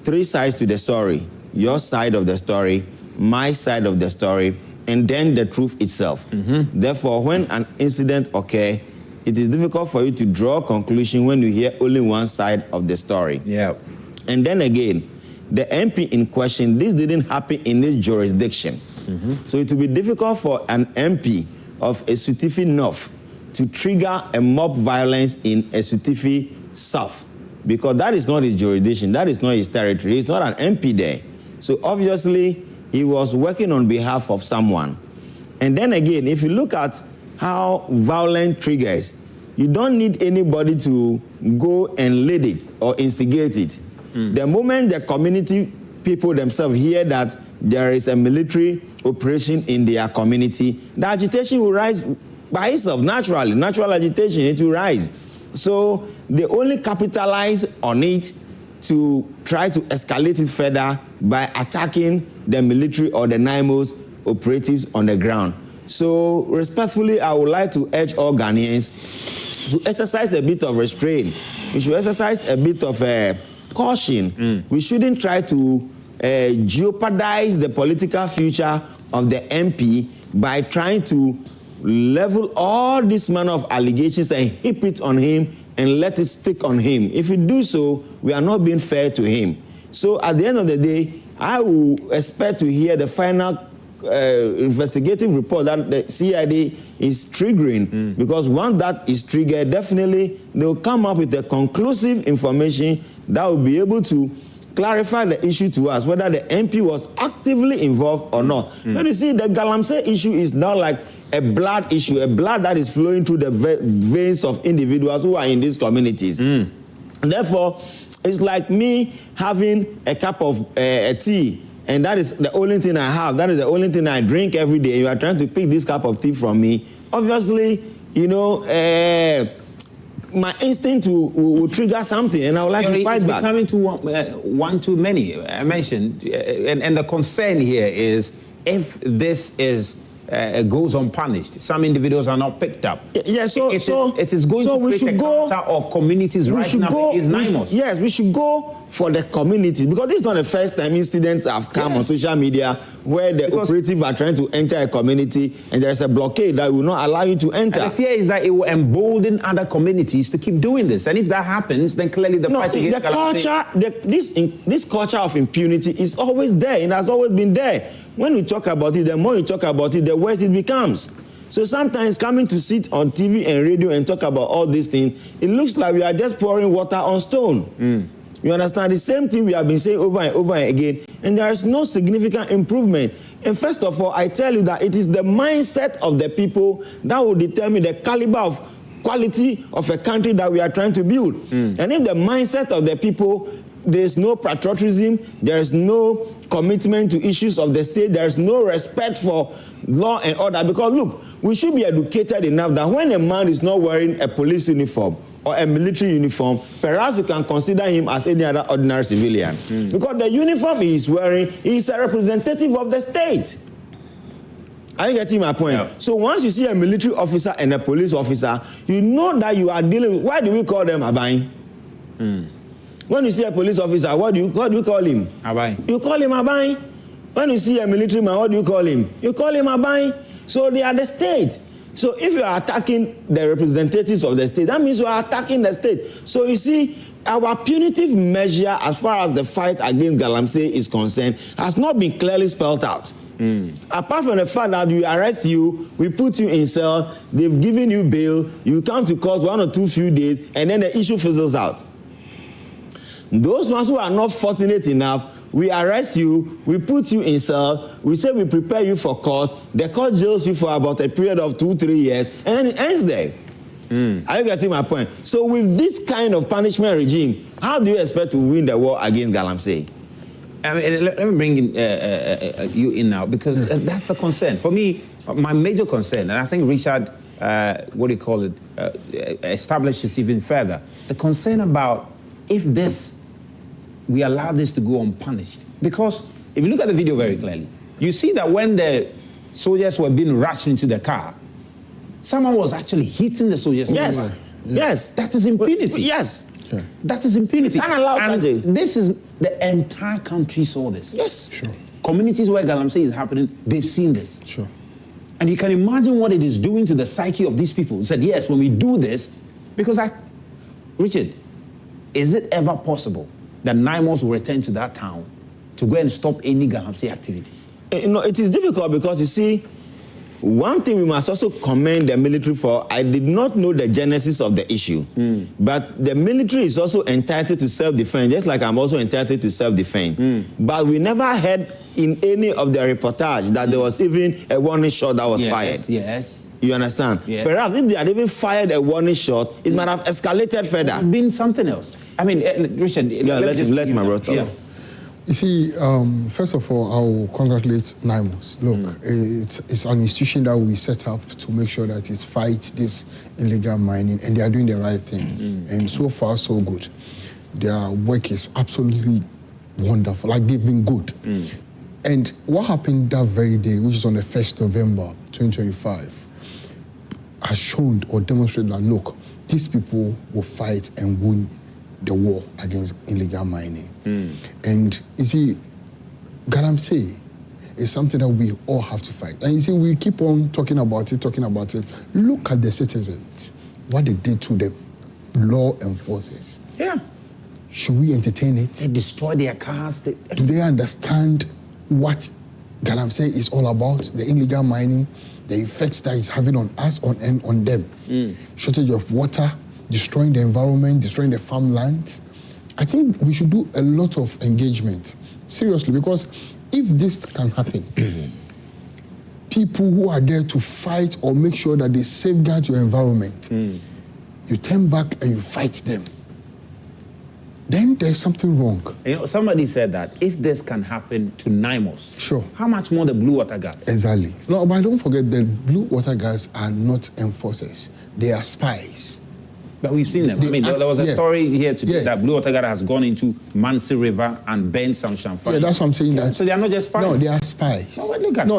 three sides to the story. Your side of the story, my side of the story, and then the truth itself. Therefore, when an incident occurs, it is difficult for you to draw a conclusion when you hear only one side of the story. And then again, the MP in question, this didn't happen in this jurisdiction. So it will be difficult for an MP of a Sutifi North to trigger a mob violence in a Sutifi South, because that is not his jurisdiction, that is not his territory. He's not an MP there. So obviously, he was working on behalf of someone. And then again, if you look at how violent triggers, you don't need anybody to go and lead it or instigate it. The moment the community people themselves hear that there is a military operation in their community, the agitation will rise by itself, naturally. Natural agitation, it will rise. So they only capitalize on it to try to escalate it further by attacking the military or the Naimos operatives on the ground. So respectfully, I would like to urge all Ghanaians to exercise a bit of restraint. We should exercise a bit of caution. We shouldn't try to jeopardize the political future of the MP by trying to level all this manner of allegations and heap it on him and let it stick on him. If we do so, we are not being fair to him. So at the end of the day, I will expect to hear the final investigative report that the CID is triggering, because once that is triggered, definitely they will come up with a conclusive information that will be able to clarify the issue to us, whether the MP was actively involved or not. But you see, the Galamsey issue is not like a blood issue, a blood that is flowing through the veins of individuals who are in these communities. And therefore, it's like me having a cup of tea, and that is the only thing I have. That is the only thing I drink every day. You are trying to pick this cup of tea from me. Obviously, you know, my instinct will trigger something, and I would like to fight back. It's becoming one too many. I mentioned, and the concern here is if this is goes unpunished, some individuals are not picked up. It is going to create a counter of communities rising up against Naimos. Yes, we should go for the community, because this is not the first time incidents have come on social media where the operative are trying to enter a community and there is a blockade that will not allow you to enter. And the fear is that it will embolden other communities to keep doing this. And if that happens, then clearly the fight against this culture of impunity is always there. It has always been there. When we talk about it, the more you talk about it, the worse it becomes. So sometimes coming to sit on TV and radio and talk about all these things, it looks like we are just pouring water on stone. You understand? The same thing we have been saying over and over again, and there is no significant improvement. And first of all, I tell you that it is the mindset of the people that will determine the caliber of quality of a country that we are trying to build. And if the mindset of the people, there is no patriotism, there is no commitment to issues of the state, there is no respect for law and order. Because look, we should be educated enough that when a man is not wearing a police uniform or a military uniform, perhaps you can consider him as any other ordinary civilian. Because the uniform he is wearing is a representative of the state. Are you getting my point? Yeah. So once you see a military officer and a police officer, you know that you are dealing with, why do we call them Abai? When you see a police officer, what do you call him? Abai. You call him Abai. When you see a military man, what do you call him? You call him Abai. So they are the state. So if you are attacking the representatives of the state, that means you are attacking the state. So you see, our punitive measure as far as the fight against Galamsey is concerned has not been clearly spelled out. Apart from the fact that we arrest you, we put you in cell, they've given you bail, you come to court 1 or 2 few days, and then the issue fizzles out. Those ones who are not fortunate enough, we arrest you, we put you in cell, we say we prepare you for court, the court jails you for about a period of 2-3 years, and then it ends there. Are you getting my point? So with this kind of punishment regime, how do you expect to win the war against Galamsey? I mean, let me bring in, you in now, because that's the concern. For me, my major concern, and I think Richard, establishes even further, the concern about if we allow this to go unpunished. Because if you look at the video very clearly, you see that when the soldiers were being rushed into the car, someone was actually hitting the soldiers. Yes, yes. That is impunity. Yes. Sure. That is impunity. And this is the entire country saw this. Yes. Sure. Communities where Galamsey is happening, they've seen this. Sure. And you can imagine what it is doing to the psyche of these people. He said, yes, when we do this, because Richard, is it ever possible that Naimos will return to that town to go and stop any Galamsey activities? It is difficult because you see, one thing we must also commend the military for, I did not know the genesis of the issue, but the military is also entitled to self-defense, just like I'm also entitled to self-defense. But we never heard in any of the reportage that there was even a warning shot that was fired. Yes. You understand? Yes. Perhaps if they had even fired a warning shot, it might have escalated further. It would have been something else. I mean, Richard, let my brother talk. You see, first of all, I will congratulate Naimos. Look, it's an institution that we set up to make sure that it fights this illegal mining, and they are doing the right thing. And so far, so good. Their work is absolutely wonderful. Like, they've been good. And what happened that very day, which is on the 1st November 2025, has shown or demonstrated that, look, these people will fight and win the war against illegal mining. And you see, Galamsey is something that we all have to fight. And you see, we keep on talking about it. Look at the citizens, what they did to the law enforcers. Yeah. Should we entertain it? They destroy their cars. Do they understand what Galamsey is all about? The illegal mining, the effects that it's having on us and on them. Shortage of water, destroying the environment, destroying the farmland. I think we should do a lot of engagement, seriously, because if this can happen, people who are there to fight or make sure that they safeguard your environment, you turn back and you fight them, then there's something wrong. You know, somebody said that if this can happen to Naimos, sure, how much more the Blue Water Guards? Exactly. No, but don't forget the Blue Water Guards are not enforcers. They are spies. But we've seen them. There was a story here today that Blue Water Guard has gone into Mansi River and burned some champagne. Yeah, that's what I'm saying. That, so they are not just spies? No, they are spies. No, look at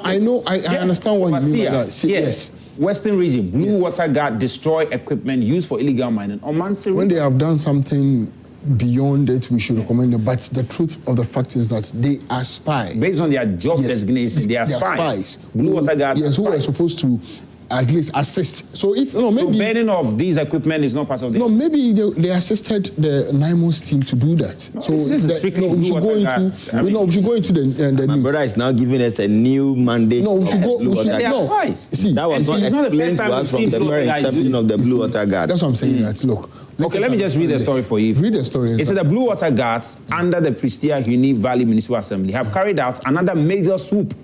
I know, I understand what you mean by that. Yes. Western region, Blue Water Guard destroy equipment used for illegal mining on Mansi River. When they have done something beyond it, we should recommend them. But the truth of the fact is that they are spies. Based on their job designation, they are spies. Blue Water Guard. Yes, who are supposed to at least assist. So if maybe so burning of these equipment is not part of the. No, maybe they assisted the Naimos team to do that. No, so this is strictly we should go into. We should go into the. My brother is now giving us a new mandate. No, we should go. They are spies. See, that was not explained to us from the very inception of the Blue Water Guard. That's what I'm saying. That look, Okay, let me just read the story for you. Read the story. It said the Blue Water Guards under the Prestia Huni Valley Municipal Assembly have carried out another major swoop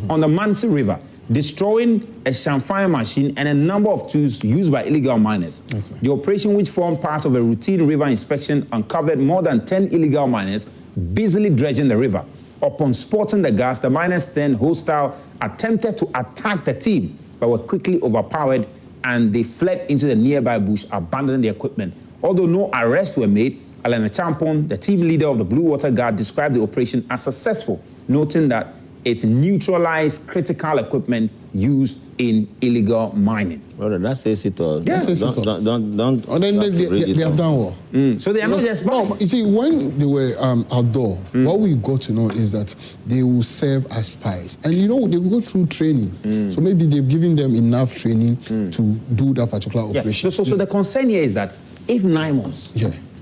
on the Mansi River, destroying a chamfine machine and a number of tools used by illegal miners. Okay. The operation, which formed part of a routine river inspection, uncovered more than 10 illegal miners busily dredging the river. Upon spotting the gas, the miners then hostile attempted to attack the team, but were quickly overpowered and they fled into the nearby bush, abandoning the equipment. Although no arrests were made, Alana Champon, the team leader of the Blue Water Guard, described the operation as successful, noting that it neutralized critical equipment used in illegal mining. Brother, that says it all. Yeah. Don't. And then they have done well. So they are not just spies. No, you see, when they were outdoor, what we got to know is that they will serve as spies. And they will go through training. So maybe they've given them enough training to do that particular operation. So the concern here is that if Naimos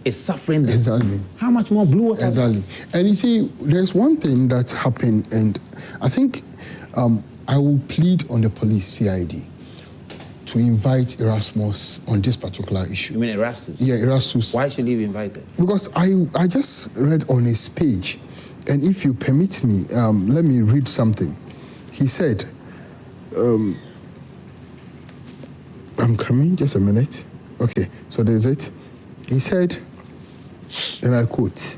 is suffering this, how much more Blue Water? Exactly. And you see, there's one thing that happened, and I think I will plead on the police CID to invite Erasmus on this particular issue. You mean Erastus? Yeah, Erastus. Why should he be invited? Because I just read on his page, and if you permit me, let me read something. He said, I'm coming, just a minute. Okay, so there's it. He said, and I quote,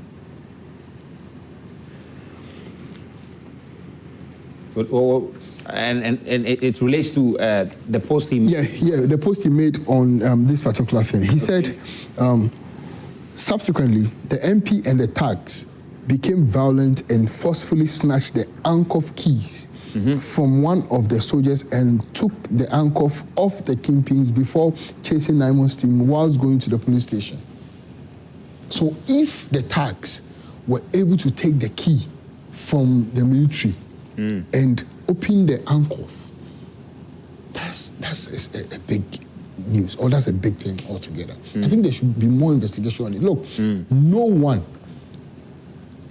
and it relates to the post he made. Yeah, the post he made on this particular thing. He said, subsequently, the MP and the thugs became violent and forcefully snatched the handcuff keys from one of the soldiers and took the handcuff off the kingpins before chasing Naimos team whilst going to the police station. So if the thugs were able to take the key from the military and open the handcuff, that's a big news, or that's a big thing altogether. I think there should be more investigation on it. Look, no one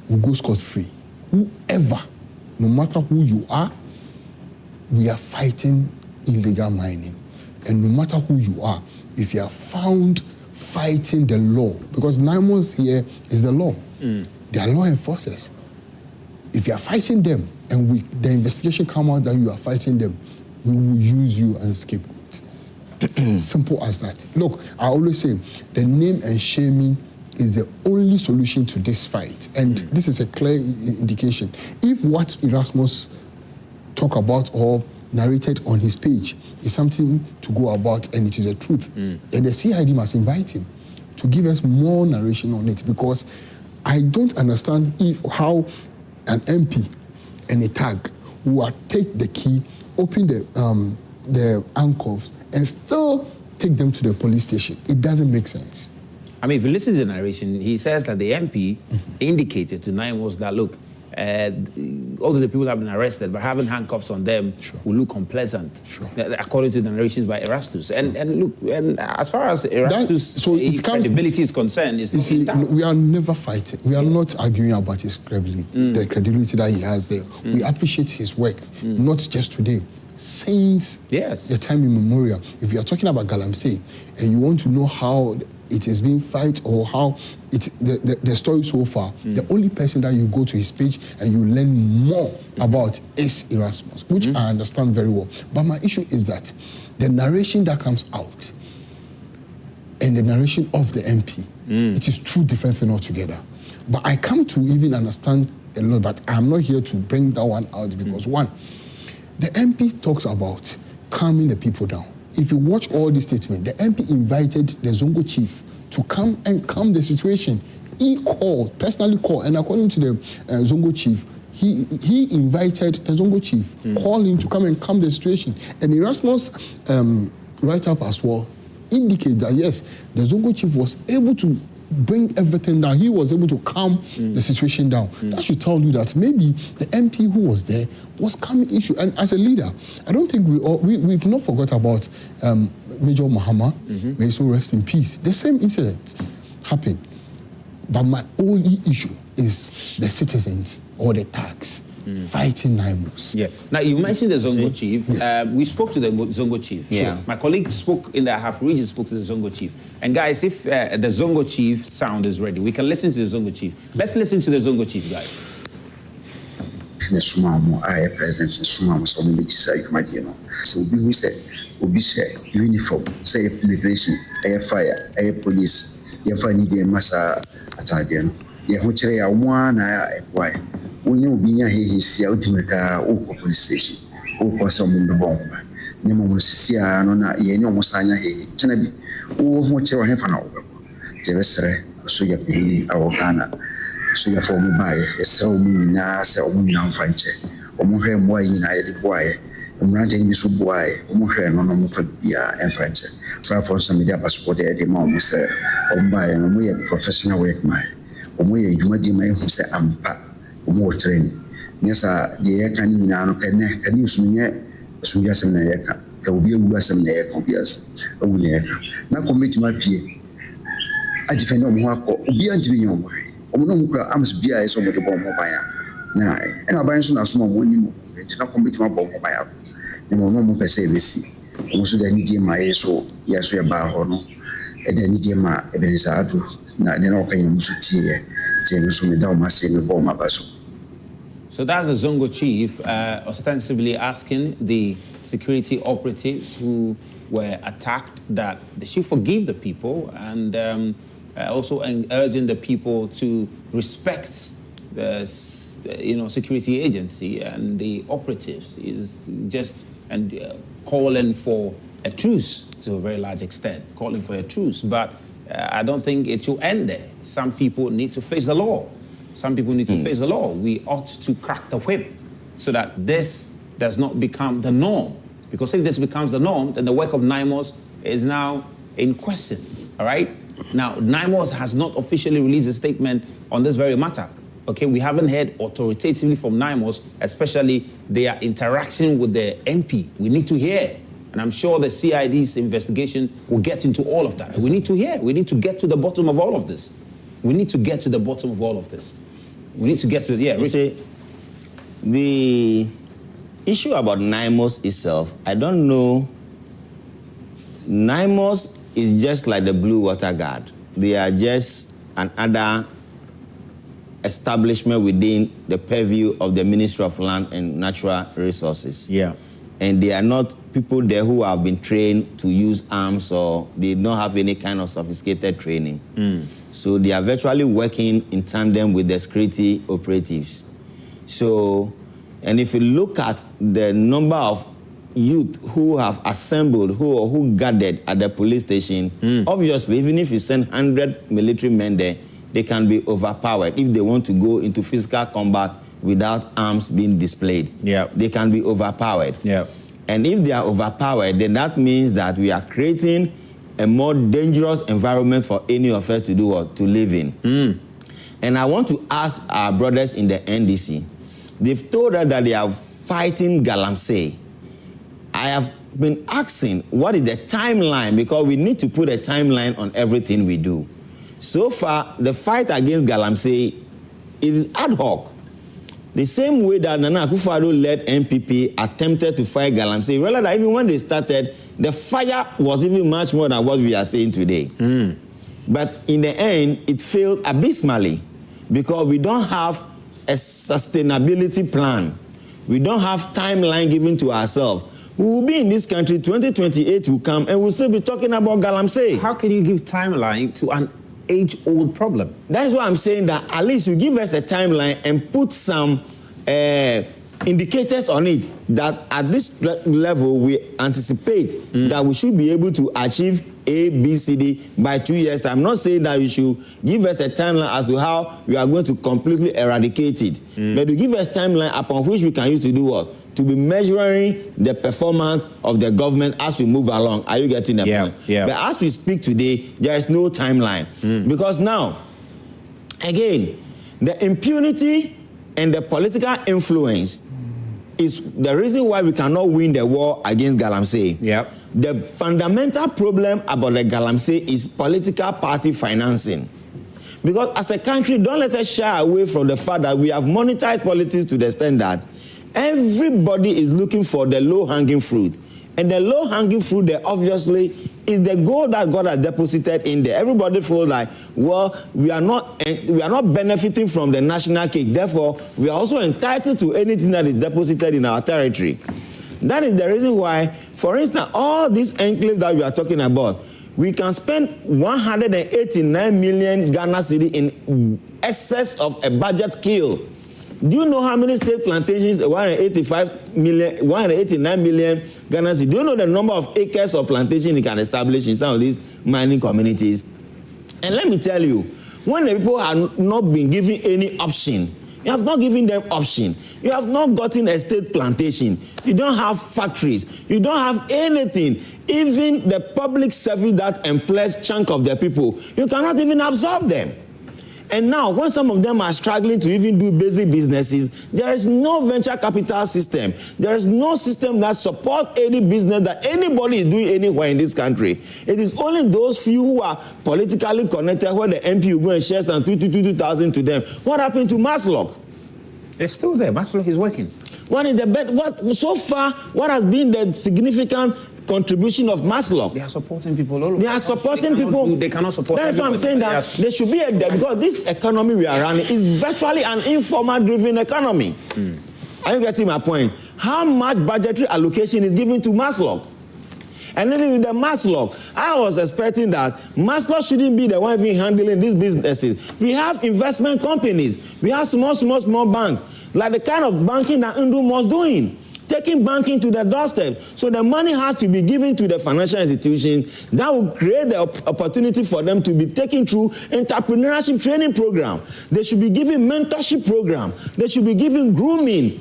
will go scot-free. Whoever, no matter who you are, we are fighting illegal mining. And no matter who you are, if you are found fighting the law, because Naimos here is the law. They are law enforcers. If you are fighting them and the investigation come out that you are fighting them, we will use you as scapegoat. Simple as that. Look, I always say the name and shaming is the only solution to this fight. And this is a clear indication. If what Erasmus talked about or narrated on his page is something to go about and it is the truth, then the CID must invite him to give us more narration on it, because I don't understand how an MP and a thug will take the key, open the handcuffs, and still take them to the police station. It doesn't make sense. I mean, if you listen to the narration, he says that the MP indicated to Naimos that, look, although the people have been arrested, but having handcuffs on them will look unpleasant, according to the narrations by Erastus. And look, and as far as Erastus' credibility is concerned, we are never fighting. We are not arguing about his credibility, the credibility that he has there. We appreciate his work, not just today, since the time immemorial. If you are talking about Galamsey and you want to know how it is being fight or how the story so far, the only person that you go to his page and you learn more about is Erasmus, which I understand very well. But my issue is that the narration that comes out and the narration of the MP, it is two different things altogether. But I come to even understand a lot, but I'm not here to bring that one out because one, the MP talks about calming the people down. If you watch all these statements, the MP invited the Zongo chief to come and calm the situation. He personally called, and according to the Zongo chief, he invited the Zongo chief, called him to come and calm the situation. And Erasmus write-up as well indicate that, yes, the Zongo chief was able to bring everything down. He was able to calm the situation down. That should tell you that maybe the MP who was there was calming issue. And as a leader, I don't think we've not forgot about Major Mahama. May he so rest in peace. The same incident happened. But my only issue is the citizens or the thugs. fighting Naimos. Yeah. Now, you mentioned the Zongo chief. Yes. We spoke to the Zongo chief. Yeah. Sure. My colleague spoke in the half region, spoke to the Zongo chief. And guys, if the Zongo chief sound is ready, we can listen to the Zongo chief. Let's listen to the Zongo chief, guys. The Sumah, I present the Sumah, so we make so we say, we say uniform, say immigration, air fire, air police, you find the massa attack. You which are one, why? When you be here, he's out in the police station, or some the bomb. Nemo Sia, no, ye no Mosana, he can be, oh, what you have an hour. Jerusalem, so you pay our Ghana. So you form by a so many nas or women French, or more more in I boy, and ranting Miss Boy, or more no for beer and French. For some media passport, the mom was there, or by and we are professional work my, or we you might demand who say I'm back, or more training. Yes, the air can use me yet, so yes, and there will be a Western air copiers, a winner. Now commit my peer. I defend on what be unto me on way. I'm beer is over the bomb by now, and I buy some small money. It's not commit my bomb by up. The moment I say, we see. Also, the need my so, yes, we are by honor, and then need my Ebenezer, not then okay, Musuti, James, who down my same bomb my So that's the Zongo chief ostensibly asking the security operatives who were attacked that they should forgive the people and also urging the people to respect the security agency and the operatives is just calling for a truce to a very large extent, calling for a truce. But I don't think it should end there. Some people need to face the law. Some people need to face the law. We ought to crack the whip so that this does not become the norm. Because if this becomes the norm, then the work of Naimos is now in question, all right? Now, Naimos has not officially released a statement on this very matter. Okay, we haven't heard authoritatively from Naimos, especially their interaction with the MP. We need to hear, and I'm sure the CID's investigation will get into all of that. We need to hear. We need to get to the bottom of all of this. We need to get to the bottom of all of this. We need to get to the issue about Naimos itself. I don't know. Naimos is just like the Blue Water Guard. They are just another establishment within the purview of the Ministry of Land and Natural Resources. Yeah. And they are not people there who have been trained to use arms or they don't have any kind of sophisticated training. So they are virtually working in tandem with the security operatives. So, and if you look at the number of youth who have assembled, who gathered at the police station, obviously, even if you send 100 military men there, they can be overpowered if they want to go into physical combat without arms being displayed. Yeah. They can be overpowered. Yeah. And if they are overpowered, then that means that we are creating a more dangerous environment for any of us to do what? To live in. And I want to ask our brothers in the NDC, they've told us that they are fighting Galamsey. I have been asking, what is the timeline? Because we need to put a timeline on everything we do. So far, the fight against Galamsey is ad hoc. The same way that Nana Akufo-Addo-led NPP attempted to fight Galamsey, you realize that even when they started, the fire was even much more than what we are saying today. But in the end, it failed abysmally because we don't have a sustainability plan. We don't have timeline given to ourselves. We will be in this country, 2028 will come, and we'll still be talking about Galamsey. How can you give timeline to an age-old problem? That is why I'm saying that at least you give us a timeline and put some indicators on it that at this level we anticipate that we should be able to achieve A, B, C, D by 2 years. I'm not saying that you should give us a timeline as to how we are going to completely eradicate it. But you give us a timeline upon which we can use to do what? To be measuring the performance of the government as we move along. Are you getting the point? Yeah. But as we speak today, there is no timeline. Because now, again, the impunity and the political influence is the reason why we cannot win the war against Galamsey. Yep. The fundamental problem about the Galamsey is political party financing. Because as a country, don't let us shy away from the fact that we have monetized politics to the extent that everybody is looking for the low-hanging fruit. And the low-hanging fruit there, obviously, is the gold that God has deposited in there. Everybody feels like, well, we are not benefiting from the national cake. Therefore, we are also entitled to anything that is deposited in our territory. That is the reason why, for instance, all these enclaves that we are talking about, we can spend 189 million Ghana cedi in excess of a budget kill. Do you know how many state plantations, 189 million Ghana cedi? Do you know the number of acres of plantation you can establish in some of these mining communities? And let me tell you, when the people have not been given any option, you have not given them option. You have not gotten a state plantation. You don't have factories. You don't have anything. Even the public service that employs chunk of the people, you cannot even absorb them. And now, when some of them are struggling to even do basic businesses, there is no venture capital system. There is no system that supports any business that anybody is doing anywhere in this country. It is only those few who are politically connected where the MP will go and share some 2,000 to them. What happened to Maslock? It's still there. Maslock is working. What is the bet? So far, what has been the significant contribution of Maslock? They are supporting people all over. They are supporting people. They cannot support. That's why I'm saying that there should be because this economy we are running is virtually an informal-driven economy. Are you getting my point? How much budgetary allocation is given to Maslock? And even with the Maslock, I was expecting that Maslock shouldn't be the one even handling these businesses. We have investment companies. We have small banks, like the kind of banking that Ndum was doing, taking banking to the doorstep. So the money has to be given to the financial institutions. That will create the opportunity for them to be taken through entrepreneurship training program. They should be given mentorship program. They should be given grooming,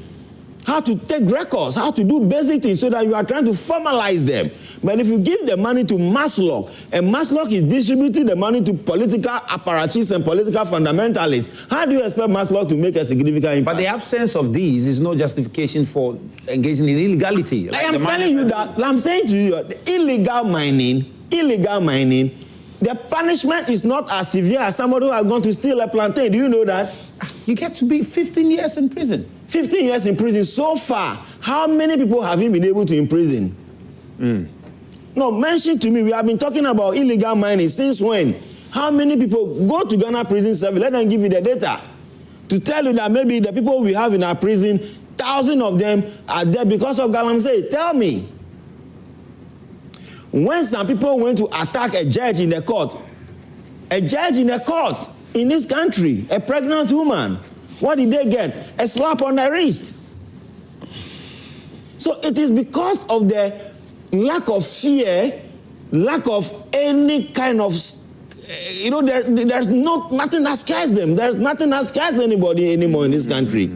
how to take records, how to do basic things so that you are trying to formalize them. But if you give the money to Maslock, and Maslock is distributing the money to political apparatchiks and political fundamentalists, how do you expect Maslock to make a significant impact? But the absence of these is no justification for engaging in illegality. I am telling you that, I'm saying to you, the illegal mining, the punishment is not as severe as somebody who has gone to steal a plantain. Do you know that? You get to be 15 years in prison. 15 years in prison. So far, how many people have you been able to imprison? No, mention to me, we have been talking about illegal mining since when? How many people go to Ghana Prison Service? Let them give you the data to tell you that maybe the people we have in our prison, thousands of them are there because of Galamsey. Tell me. When some people went to attack a judge in the court in this country, a pregnant woman, what did they get? A slap on the wrist. So it is because of the lack of fear, lack of any kind of, there's nothing that scares them. There's nothing that scares anybody anymore in this country.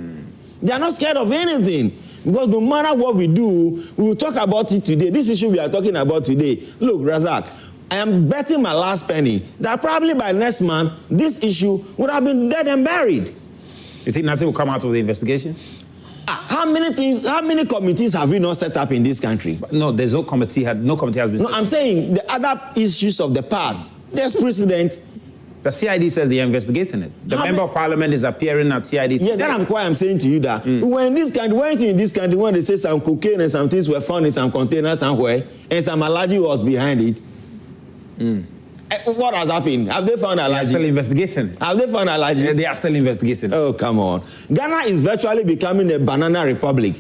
They are not scared of anything. Because no matter what we do, we will talk about it today. This issue we are talking about today. Look, Razak, I am betting my last penny that probably by next month, this issue would have been dead and buried. You think nothing will come out of the investigation? How many committees have we not set up in this country? No, there's no committee. No committee has been set up. I'm saying the other issues of the past. There's precedent. The CID says they are investigating it. The member of parliament is appearing at CID today. Yeah, that's why I'm saying to you that when in this country, when they say some cocaine and some things were found in some containers somewhere, and some allergy was behind it, what has happened? Have they found allergy? They are still investigating. Have they found allergy? Yeah, they are still investigating. Oh, come on. Ghana is virtually becoming a banana republic.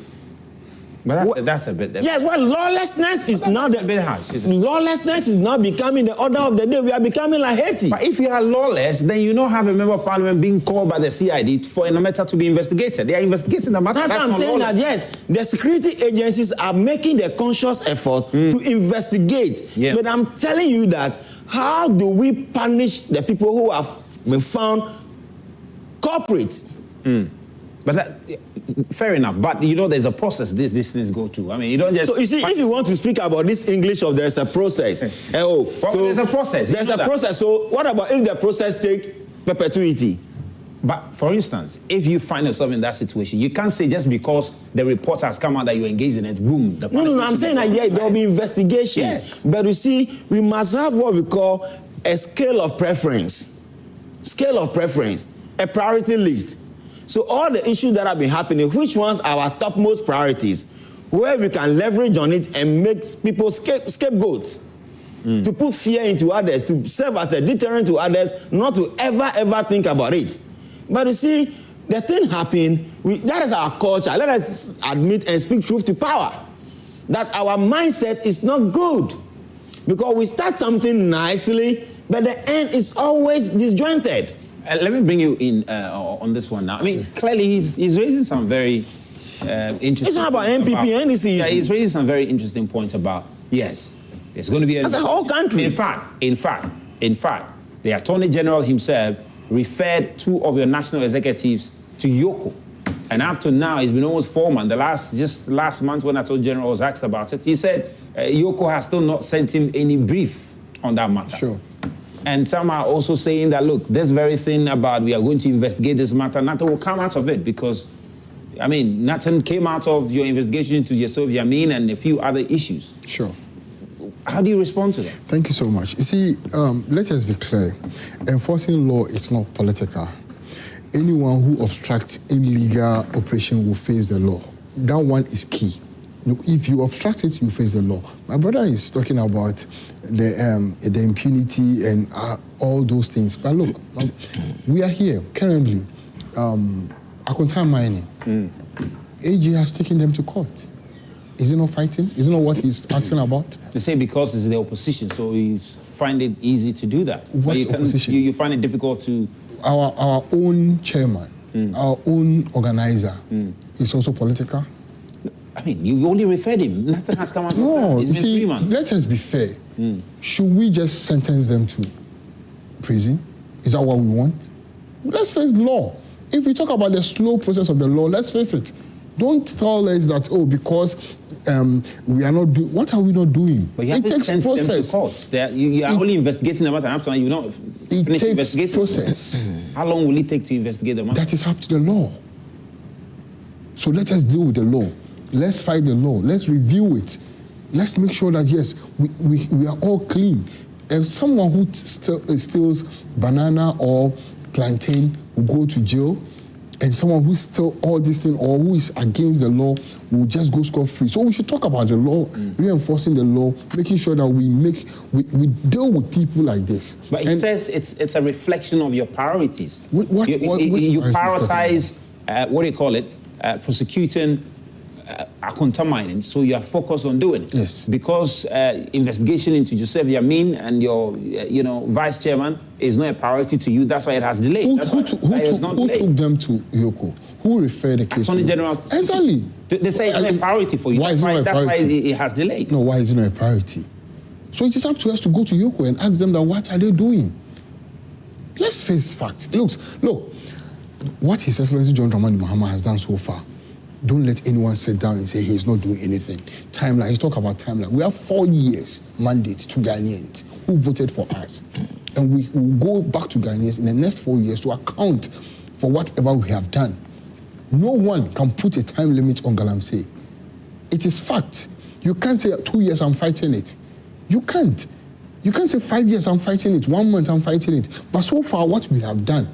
But that's a bit... Yes, well, lawlessness is now... a bit harsh, isn't it? Lawlessness is now becoming the order of the day. We are becoming like Haiti. But if you are lawless, then you don't have a member of parliament being called by the CID for a matter to be investigated. They are investigating the matter. That's what I'm saying, that yes, the security agencies are making the conscious effort to investigate. Yeah. But I'm telling you that, how do we punish the people who have been found culprits? But that, fair enough. But there's a process these things go through. I mean, you don't just... So you see, if you want to speak about this English of there's a process, so there's a process. There's a process. So what about if the process take perpetuity? But for instance, if you find yourself in that situation, you can't say just because the report has come out that you're engaged in it, boom. No. I'm saying that there will be investigation. Yes. But you see, we must have what we call a scale of preference. scale of preference, a priority list. So all the issues that have been happening, which ones are our topmost priorities, where we can leverage on it and make people scapegoats, to put fear into others, to serve as a deterrent to others, not to ever think about it. But you see, the thing happened, that is our culture. Let us admit and speak truth to power, that our mindset is not good. Because we start something nicely, but the end is always disjointed. Let me bring you in on this one now. I mean, clearly he's raising some very interesting... It's not about MPP, NDC. Yeah, he's raising some very interesting points about, yes, there's going to be... That's a whole country. In fact, the Attorney General himself referred 2 of your national executives to Yoko. And up to now, it's been almost 4 months. Just last month when Attorney General was asked about it, he said Yoko has still not sent him any brief on that matter. Sure. And some are also saying that, look, this very thing about we are going to investigate this matter, nothing will come out of it because, I mean, nothing came out of your investigation into Yusuf Yamin and a few other issues. Sure. How do you respond to that? Thank you so much. You see, let us be clear. Enforcing law is not political. Anyone who obstructs illegal operation will face the law. That one is key. If you obstruct it, you face the law. My brother is talking about the impunity and all those things. But look, we are here currently. Akonta mining. AG has taken them to court. Is he not fighting? Is it not what he's asking about? They say because it's the opposition, so you find it easy to do that. What opposition? You find it difficult to... Our own chairman, our own organizer, is also political. I mean, you only referred him. Nothing has come out of that. No, It's you been see, 3 months. let us be fair. Should we just sentence them to prison? Is that what we want? Let's face the law. If we talk about the slow process of the law, let's face it. Don't tell us that, oh, because we are not doing... What are we not doing? But you haven't sent them to court. You are only investigating the matter. After you not finish investigating. Process. How long will it take to investigate the matter? That is up to the law. So let us deal with the law. Let's fight the law. Let's review it. Let's make sure that, yes, we are all clean. If someone who steals banana or plantain will go to jail, and someone who steals all these things or who is against the law will just go scot-free. So we should talk about the law, reinforcing the law, making sure that we deal with people like this. But it says it's a reflection of your priorities. What you prioritize, what do you call it, prosecuting Akonta mining, so you are focused on doing it. Yes. Because investigation into Joseph Yamin and your, vice chairman is not a priority to you. That's why it has delayed. Who took them to Yoko? Who referred the case Attorney to General. Exactly. They say it's not a priority for you. That's why it has delayed. No, why is it not a priority? So it is up to us to go to Yoko and ask them that what are they doing? Let's face facts. Look, what His Excellency John Dramani Mahama has done so far, don't let anyone sit down and say he's not doing anything. Timeline, he's talking about timeline. We have 4 years mandate to Ghanaians who voted for us. And we will go back to Ghanaians in the next 4 years to account for whatever we have done. No one can put a time limit on Galamsey. It is fact. You can't say 2 years I'm fighting it. You can't. You can't say 5 years I'm fighting it, 1 month I'm fighting it. But so far what we have done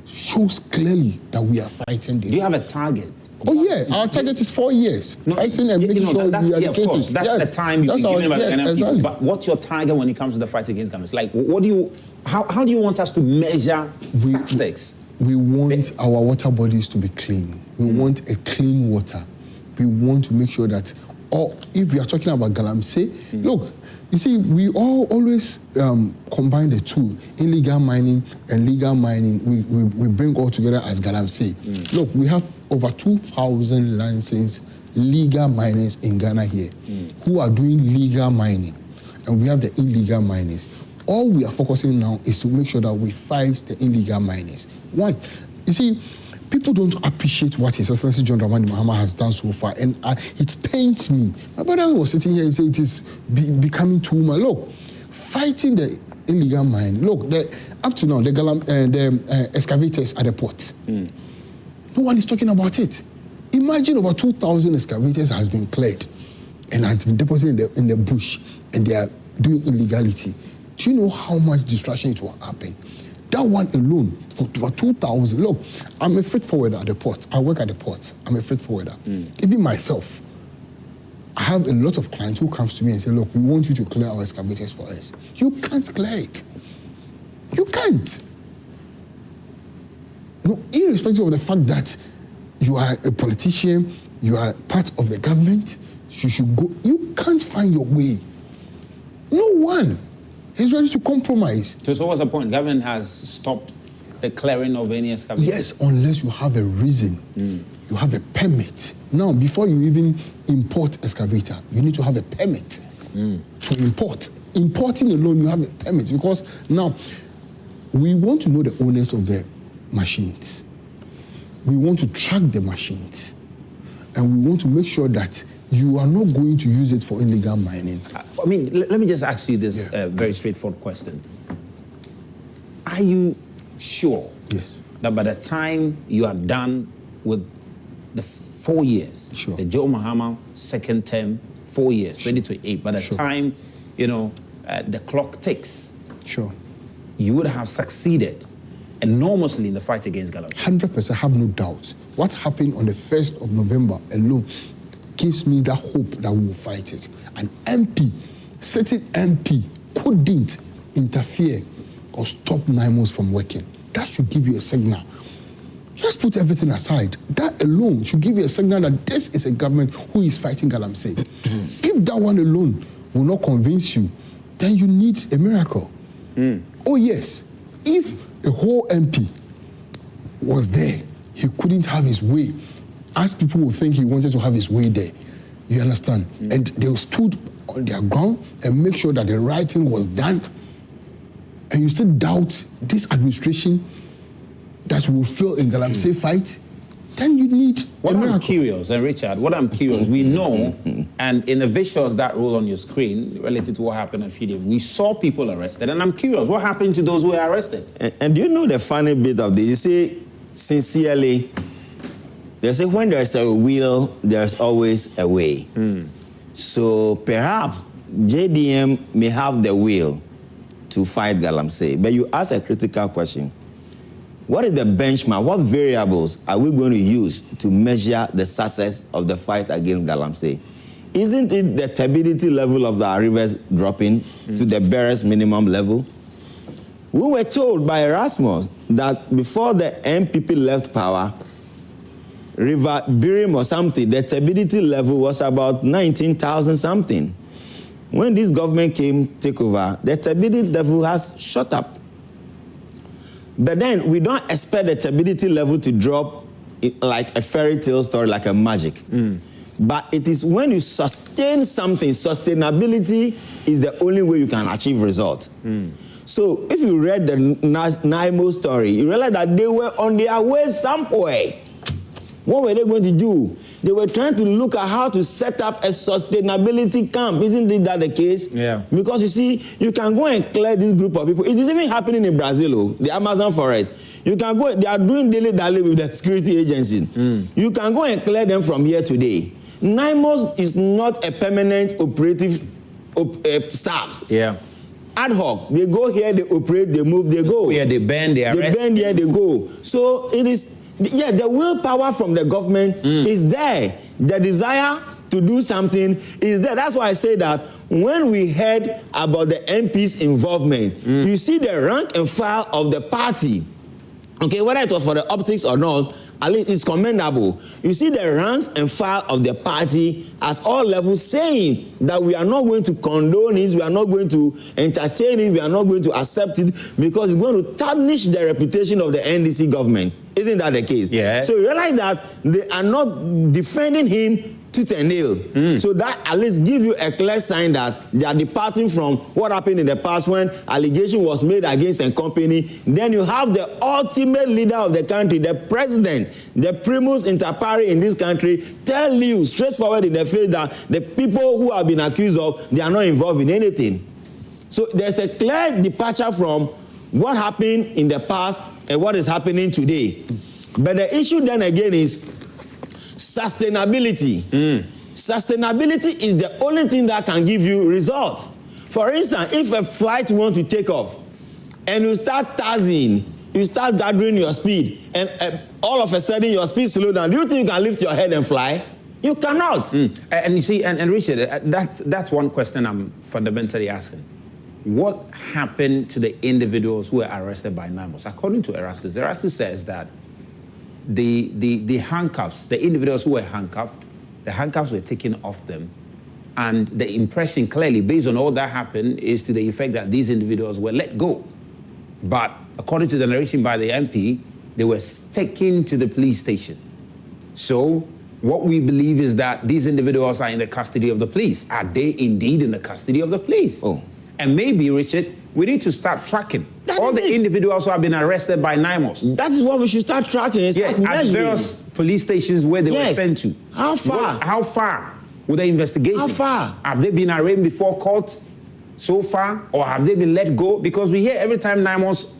shows clearly that we are fighting this. Do you have a target? Oh yeah, our target is 4 years. Fighting and making sure we are educated. That's the time you're giving about Ghanaian people. But what's your target when it comes to the fight against Ghanaians? Like, how do you want us to measure success? We want our water bodies to be clean. We want a clean water. We want to make sure that, if we are talking about Galamsey, look, you see, we always combine the two, illegal mining and legal mining. We bring all together as Galamsey. Look, we have over 2,000 licensed legal miners in Ghana here who are doing legal mining, and we have the illegal miners. All we are focusing now is to make sure that we fight the illegal miners. One, you see, people don't appreciate what His Excellency John Dramani Mahama has done so far, and it pains me. My brother was sitting here and said it is becoming too much. Look, fighting the illegal mine. Look, up to now, the excavators at the port. No one is talking about it. Imagine over 2,000 excavators has been cleared and has been deposited in the bush, and they are doing illegality. Do you know how much destruction it will happen? That one alone, for 2,000. Look, I'm a freight forwarder at the port. I work at the port. I'm a freight forwarder. Even myself, I have a lot of clients who comes to me and say, look, we want you to clear our excavators for us. You can't clear it. You can't. No, irrespective of the fact that you are a politician, you are part of the government, you should go. You can't find your way. No one is ready to compromise. So what's the point? Government has stopped the clearing of any excavators? Yes, unless you have a reason. You have a permit. Now, before you even import excavator, you need to have a permit to import. Importing alone, you have a permit, because now we want to know the owners of the machines. We want to track the machines. And we want to make sure that you are not going to use it for illegal mining. I mean, let me just ask you this very straightforward question. Are you sure that by the time you are done with the 4 years, the Joe Mahama second term, 4 years, 2028, by the time, the clock ticks, you would have succeeded enormously in the fight against galamsey? 100%, have no doubt. What happened on the 1st of November alone gives me that hope that we will fight it. An MP, certain MP, couldn't interfere or stop Naimos from working. That should give you a signal. Let's put everything aside. That alone should give you a signal that this is a government who is fighting galamsey. If that one alone will not convince you, then you need a miracle. Oh yes, if a whole MP was there, he couldn't have his way, as people would think he wanted to have his way there. You understand? And they stood on their ground and make sure that the right thing was done. And you still doubt this administration that will fail in galamsey fight, then you need a miracle. I'm curious, and Richard, we know, and in the visuals that roll on your screen, related to what happened at Fidem, we saw people arrested, and I'm curious, what happened to those who were arrested? And do you know the funny bit of this? You see, sincerely, they say when there's a will, there's always a way. So perhaps JDM may have the will to fight galamsey, but you ask a critical question. What is the benchmark? What variables are we going to use to measure the success of the fight against galamsey? Isn't it the turbidity level of the rivers dropping to the barest minimum level? We were told by Erasmus that before the MPP left power, River Birim or something, the turbidity level was about 19,000 something. When this government came take over, the turbidity level has shot up. But then we don't expect the turbidity level to drop like a fairy tale story, like a magic. But it is when you sustain something, sustainability is the only way you can achieve results. So if you read the Naimos story, you realize that they were on their way somewhere. What were they going to do? They were trying to look at how to set up a sustainability camp. Isn't that the case? Yeah. Because you see, you can go and clear this group of people. It is even happening in Brazil, the Amazon forest. You can go, they are doing daily with the security agencies. You can go and clear them from here today. Naimos is not a permanent operative staff. Yeah. Ad hoc. They go here, they operate, they move, they go. Yeah, they bend, they arrest. They bend here, they go. So it is... Yeah, the willpower from the government is there. The desire to do something is there. That's why I say that when we heard about the MP's involvement, you see the rank and file of the party. Okay, whether it was for the optics or not, at least it's commendable. You see the ranks and file of the party at all levels saying that we are not going to condone it, we are not going to entertain it, we are not going to accept it because it's going to tarnish the reputation of the NDC government. Isn't that the case? Yeah. So you realize that they are not defending him tooth and nail. So that at least give you a clear sign that they are departing from what happened in the past when allegation was made against a company. Then you have the ultimate leader of the country, the president, the primus inter pares in this country, tell you straightforward in the face that the people who have been accused of, they are not involved in anything. So there's a clear departure from what happened in the past and what is happening today. But the issue then again is sustainability. Sustainability is the only thing that can give you results. For instance, if a flight wants to take off and you start taxing, you start gathering your speed, and all of a sudden your speed slow down, do you think you can lift your head and fly? You cannot. And you see, and Richard, that's one question I'm fundamentally asking. What happened to the individuals who were arrested by Naimos? According to Erastus says that the handcuffs, the individuals who were handcuffed, the handcuffs were taken off them. And the impression clearly, based on all that happened, is to the effect that these individuals were let go. But according to the narration by the MP, they were taken to the police station. So what we believe is that these individuals are in the custody of the police. Are they indeed in the custody of the police? Oh. And maybe, Richard, we need to start tracking all the individuals who have been arrested by Naimos. That is what we should start tracking. At various police stations where they were sent to. How far? How far with the investigation? How far? Have they been arraigned before court so far, or have they been let go? Because we hear every time Naimos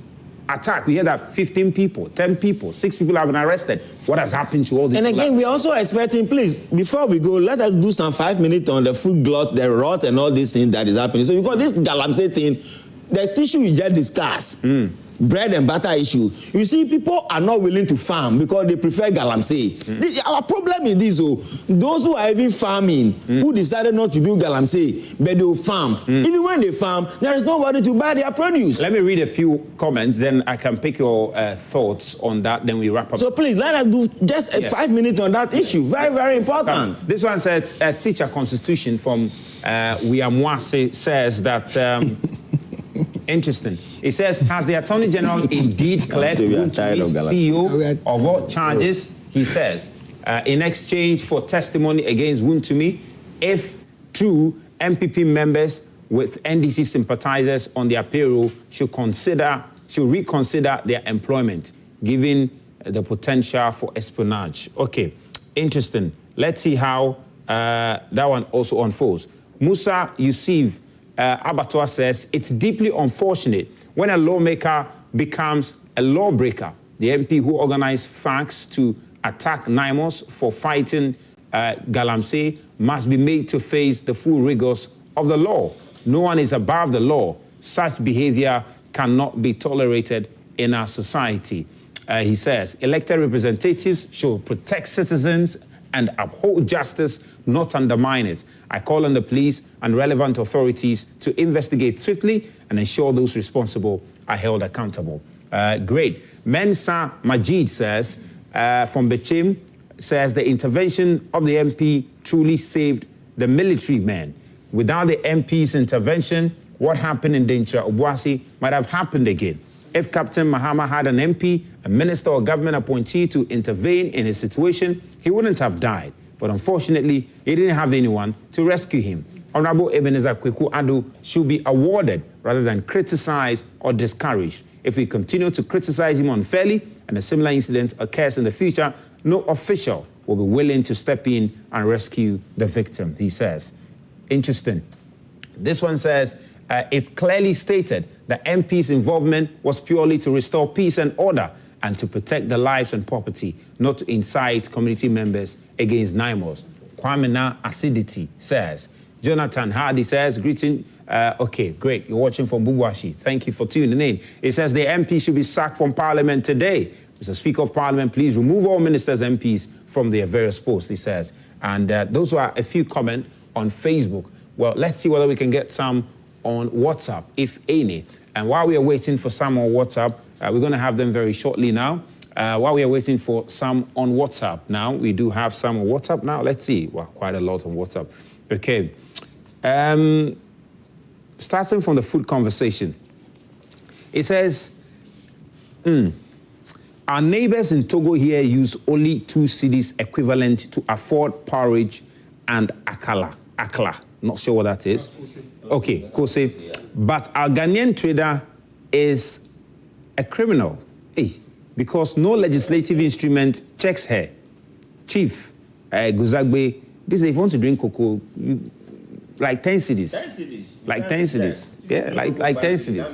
attack, we hear that 15 people, 10 people, 6 people have been arrested. What has happened to all these people? And again, we're also expecting, please, before we go, let us do some 5 minutes on the food glut, the rot, and all these things that is happening. So because this galamsey thing, the issue we just discussed, bread and butter issue, you see, people are not willing to farm because they prefer galamsey. Our problem is this, those who are even farming, who decided not to do galamsey, but they will farm. Even when they farm, there is nobody to buy their produce. Let me read a few comments, then I can pick your thoughts on that, then we wrap up. So please, let us do just 5 minutes on that issue. Very, very important. This one says, Teacher Constitution from Wiamwase says that... Interesting. It says, has the Attorney General indeed cleared CEO of all charges? He says, in exchange for testimony against Wuntumi, if true, MPP members with NDC sympathizers on their payroll should reconsider their employment, given the potential for espionage. Okay, interesting. Let's see how that one also unfolds. Musa Yusuf Abattoir says, it's deeply unfortunate when a lawmaker becomes a lawbreaker. The MP who organized facts to attack Naimos for fighting Galamsey must be made to face the full rigors of the law. No one is above the law. Such behavior cannot be tolerated in our society. He says, elected representatives should protect citizens and uphold justice, not undermine it. I call on the police and relevant authorities to investigate swiftly and ensure those responsible are held accountable. Great. Mensa Majid says, from Bechim, says the intervention of the MP truly saved the military men. Without the MP's intervention, what happened in Dencha Obuasi might have happened again. If Captain Mahama had an MP, a minister or government appointee to intervene in his situation, he wouldn't have died. But unfortunately, he didn't have anyone to rescue him. Honorable Ebenezer Kweku Ado should be awarded rather than criticized or discouraged. If we continue to criticize him unfairly and a similar incident occurs in the future, no official will be willing to step in and rescue the victim, he says. Interesting. This one says, it's clearly stated that MP's involvement was purely to restore peace and order and to protect the lives and property, not to incite community members against Naimos. Kwamena Acidity says. Jonathan Hardy says, greeting. Okay, great. You're watching from Bubuashi. Thank you for tuning in. It says the MP should be sacked from Parliament today. Mr. Speaker of Parliament, please remove all ministers, MPs from their various posts, he says. And those were a few comments on Facebook. Well, let's see whether we can get some on WhatsApp, if any. And while we are waiting for some on WhatsApp, we're going to have them very shortly now. While we are waiting for some on WhatsApp now, we do have some on WhatsApp now. Let's see. Well, quite a lot on WhatsApp. Okay. Starting from the food conversation. It says, our neighbors in Togo here use only 2 cedis equivalent to afford porridge and akala. Not sure what that is. Okay, Kose. But our Ghanaian trader is a criminal. Because no legislative instrument checks her. Chief Guzagbe, this is if you want to drink cocoa, like 10 cedis. 10 cedis. Like 10 cedis. Yeah, like 10 cedis.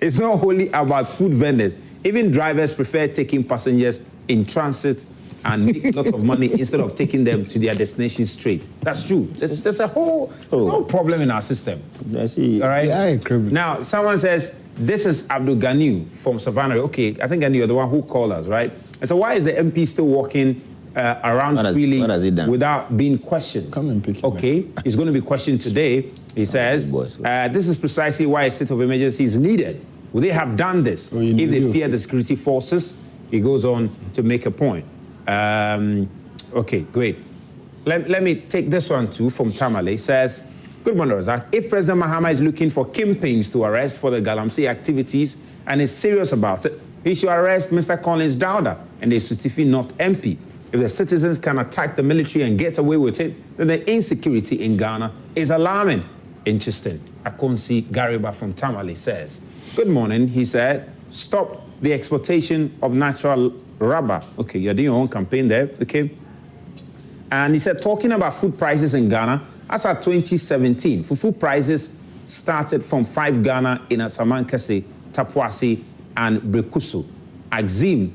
It's not only about food vendors. Even drivers prefer taking passengers in transit and make lots of money instead of taking them to their destination straight. That's true. There's a whole problem in our system. I see. All right? Yeah, now, someone says, this is Abdul Ganiu from Savannah. Okay, I think Ganiu, you're the one who called us, right? And so why is the MP still walking around freely without being questioned? Come and pick him. Okay, he's going to be questioned today. He says, this is precisely why a state of emergency is needed. Would they have done this if they fear the security forces? He goes on to make a point. Okay, great. Let me take this one too from Tamale. Says, good morning, Razak. If President Mahama is looking for kingpins to arrest for the Galamsey activities and is serious about it, he should arrest Mr. Collins Dowda and the Sutifi North MP. If the citizens can attack the military and get away with it, then the insecurity in Ghana is alarming. Interesting. Akonsi Gariba from Tamale says, good morning. He said, stop the exploitation of natural rubber. Okay, you're doing your own campaign there, okay? And he said, talking about food prices in Ghana, as at 2017, food prices started from 5 Ghana in Asamankase, Tapuasi, and Brekusu. Axim,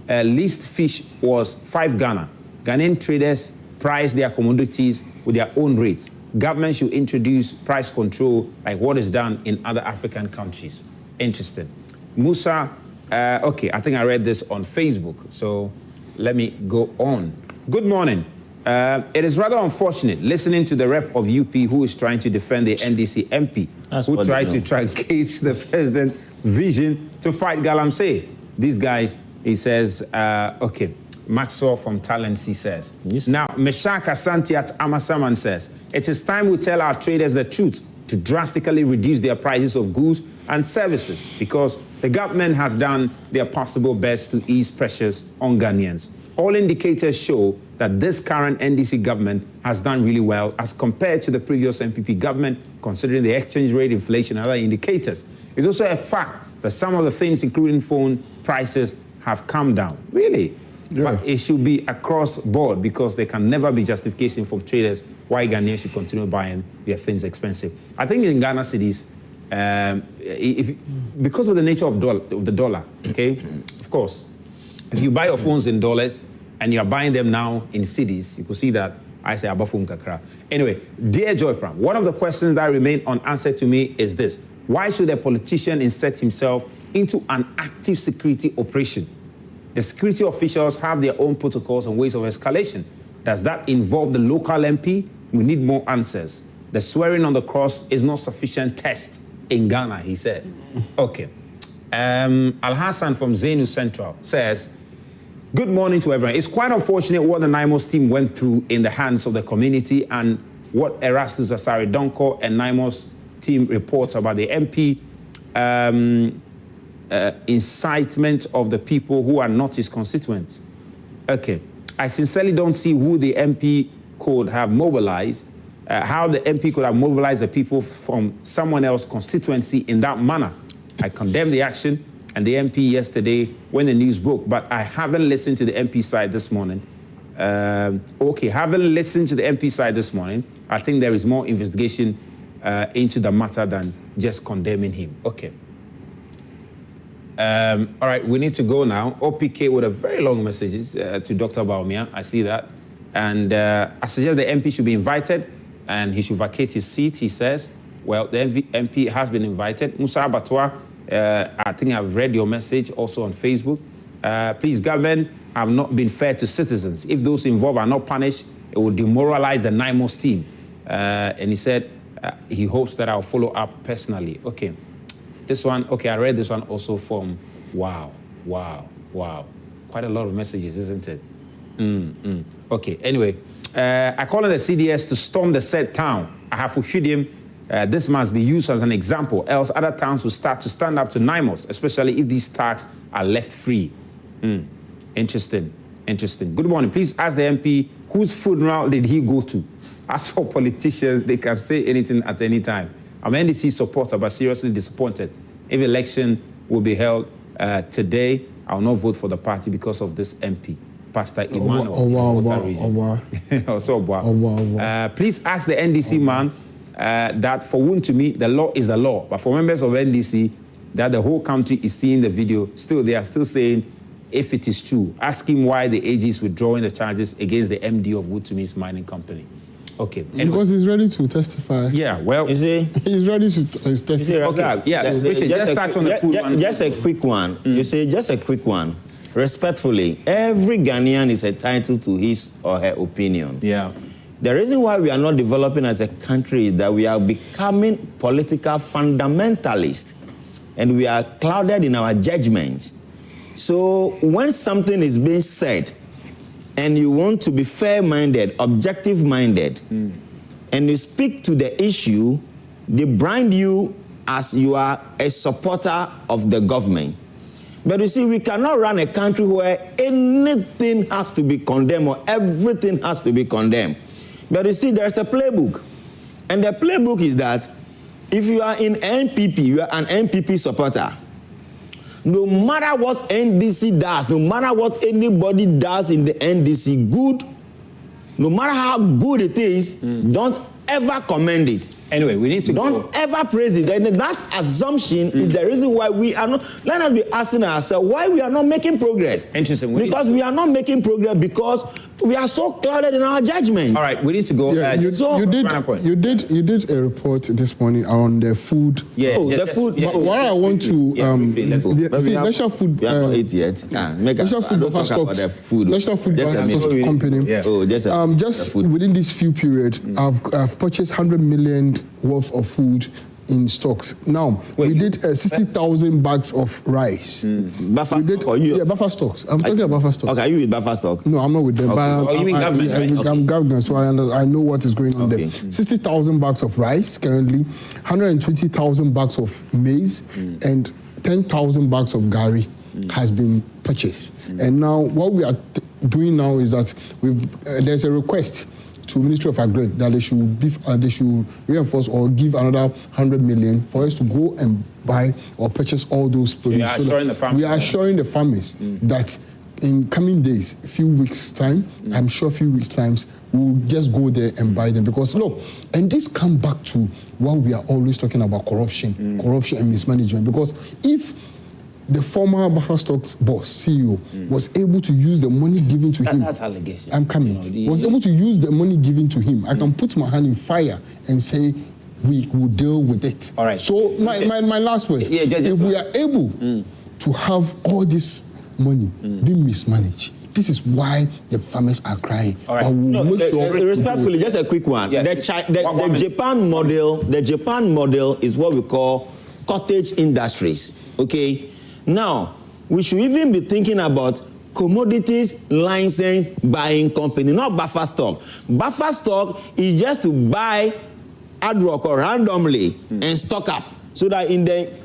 least fish was 5 Ghana. Ghanaian traders price their commodities with their own rates. Government should introduce price control like what is done in other African countries. Interesting. Musa, okay, I think I read this on Facebook, so let me go on. Good morning. It is rather unfortunate listening to the rep of UP who is trying to defend the NDC MP, who tried to truncate the president's vision to fight Galamsey. These guys, he says, okay, Maxwell from Talency says. Now, Meshach Asantiat Amasaman says, it is time we tell our traders the truth to drastically reduce their prices of goods and services because the government has done their possible best to ease pressures on Ghanaians. All indicators show that this current NDC government has done really well as compared to the previous MPP government, considering the exchange rate, inflation, and other indicators. It's also a fact that some of the things, including phone prices, have come down. Really? Yeah. But it should be across board because there can never be justification for traders why Ghanaians should continue buying their things expensive. I think in Ghana cities, because of the nature of the dollar, okay, of course, if you buy your phones in dollars and you're buying them now in cities, you could see that I say abafum kakra. Anyway, dear Joy Pram, one of the questions that remain unanswered to me is this: why should a politician insert himself into an active security operation? The security officials have their own protocols and ways of escalation. Does that involve the local MP? We need more answers. The swearing on the cross is not sufficient test in Ghana, he says. Okay. Al-Hassan from Zenu Central says, good morning to everyone. It's quite unfortunate what the Naimos team went through in the hands of the community and what Erastus Asari Donko and Naimos team reports about the MP incitement of the people who are not his constituents. Okay. I sincerely don't see who the MP could have mobilized, how the MP could have mobilized the people from someone else's constituency in that manner. I condemn the action and the MP yesterday when the news broke, but I haven't listened to the MP side this morning. Haven't listened to the MP side this morning. I think there is more investigation into the matter than just condemning him. Okay. All right, we need to go now. OPK with a very long message to Dr. Baumia. I see that. And I suggest the MP should be invited and he should vacate his seat, he says. Well, the MP has been invited. Musa Abatwa, I think I've read your message also on Facebook. Please, government have not been fair to citizens. If those involved are not punished, it will demoralize the Naimos team. And he said he hopes that I'll follow up personally. Okay. This one, okay, I read this one also from, wow. Quite a lot of messages, isn't it? Okay, anyway, I call on the CDS to storm the said town. I have fulfilled him. This must be used as an example, else other towns will start to stand up to Naimos, especially if these tags are left free. Interesting. Good morning. Please ask the MP, whose funeral did he go to? As for politicians, they can say anything at any time. I'm an NDC supporter, but seriously disappointed. If election will be held today, I will not vote for the party because of this MP, Pastor Emmanuel. Please ask the NDC man that for whom to me, the law is the law. But for members of NDC, that the whole country is seeing the video, still they are still saying if it is true. Ask him why the AG is withdrawing the charges against the MD of Wotumi's mining company. Okay. Anyway. Because he's ready to testify. Yeah, well, you see, he's ready to testify. Okay. Yeah, Richard, just start on the food one. Just a quick one. You see, just a quick one. Respectfully, every Ghanaian is entitled to his or her opinion. Yeah. The reason why we are not developing as a country is that we are becoming political fundamentalists and we are clouded in our judgments. So when something is being said and you want to be fair-minded, objective-minded, and you speak to the issue, they brand you as you are a supporter of the government. But you see, we cannot run a country where anything has to be condemned or everything has to be condemned. But you see, there's a playbook. And the playbook is that if you are in NPP, you are an NPP supporter. No matter what NDC does, no matter what anybody does in the NDC, good, no matter how good it is, don't ever commend it. Anyway, we need to Don't ever praise it. And that assumption is the reason why we are not, let us be asking ourselves why we are not making progress. Interesting. Because we are not making progress because we are so clouded in our judgment. All right, we need to go. Yeah, you did a report this morning on the food. Yeah, the food. But what I want to National Food. We are not eat yet. National Food Buffer Stocks. National Food Buffer Stocks Company. Just within this few period, I've purchased 100 million worth of food in stocks. Now, we did 60,000 bags of rice. Buffer stock or you? Yeah, buffer stocks. I'm talking about buffer stock. Okay, are you with buffer stock? No, I'm not with them. Okay. But you mean government, right? I'm government, so I know what is going on there. 60,000 bags of rice currently, 120,000 bags of maize, and 10,000 bags of gari has been purchased. And now, what we are doing now is that there's a request to Ministry of Agri that they should reinforce or give another 100 million for us to go and buy or purchase all those produce. We are assuring the farmers that in coming days, a few weeks' time, I'm sure a few weeks' times, we'll just go there and buy them. Because look, and this comes back to what we are always talking about, corruption and mismanagement. Because if the former Buffer Stocks boss, CEO, was able to use the money given to him. That's allegation. I'm coming. Was able to use the money given to him. I can put my hand in fire and say, we will deal with it. All right. So my last word, if we are able to have all this money being mismanaged, this is why the farmers are crying. All right. Respectfully, just a quick one. Yes. The Japan model is what we call cottage industries. Okay. Now, we should even be thinking about commodities license buying company, not buffer stock. Buffer stock is just to buy ad hoc or randomly and stock up so that in the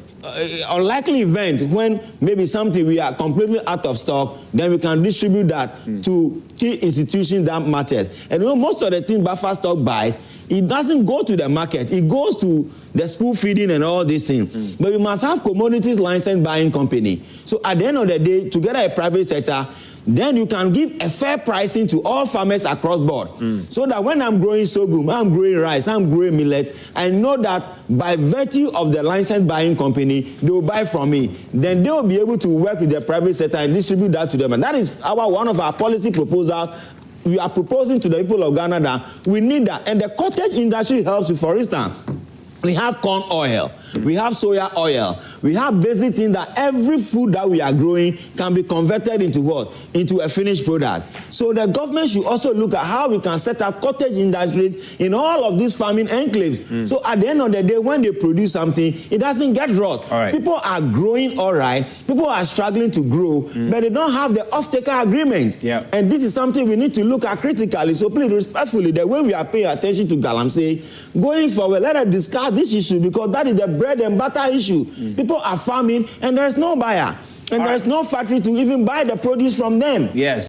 unlikely event when maybe something we are completely out of stock, then we can distribute that to key institutions that matters. And you know, most of the things buffer stock buys, it doesn't go to the market. It goes to the school feeding and all these things. But we must have commodities license buying company. So at the end of the day, together a private sector, then you can give a fair pricing to all farmers across board. So that when I'm growing sorghum, I'm growing rice, I'm growing millet, I know that by virtue of the license buying company, they will buy from me. Then they will be able to work with the private sector and distribute that to them. And that is one of our policy proposals. We are proposing to the people of Ghana that we need that. And the cottage industry helps you. For instance, we have corn oil, we have soya oil, we have basic things that every food that we are growing can be converted into what? Into a finished product. So the government should also look at how we can set up cottage industries in all of these farming enclaves. So at the end of the day, when they produce something, it doesn't get rot. People are growing all right, people are struggling to grow, but they don't have the off-taker agreement. And this is something we need to look at critically. So please, respectfully, the way we are paying attention to Galamsey, going forward, let us discuss this issue because that is the bread and butter issue. People are farming and there's no buyer. And there's no factory to even buy the produce from them. Yes.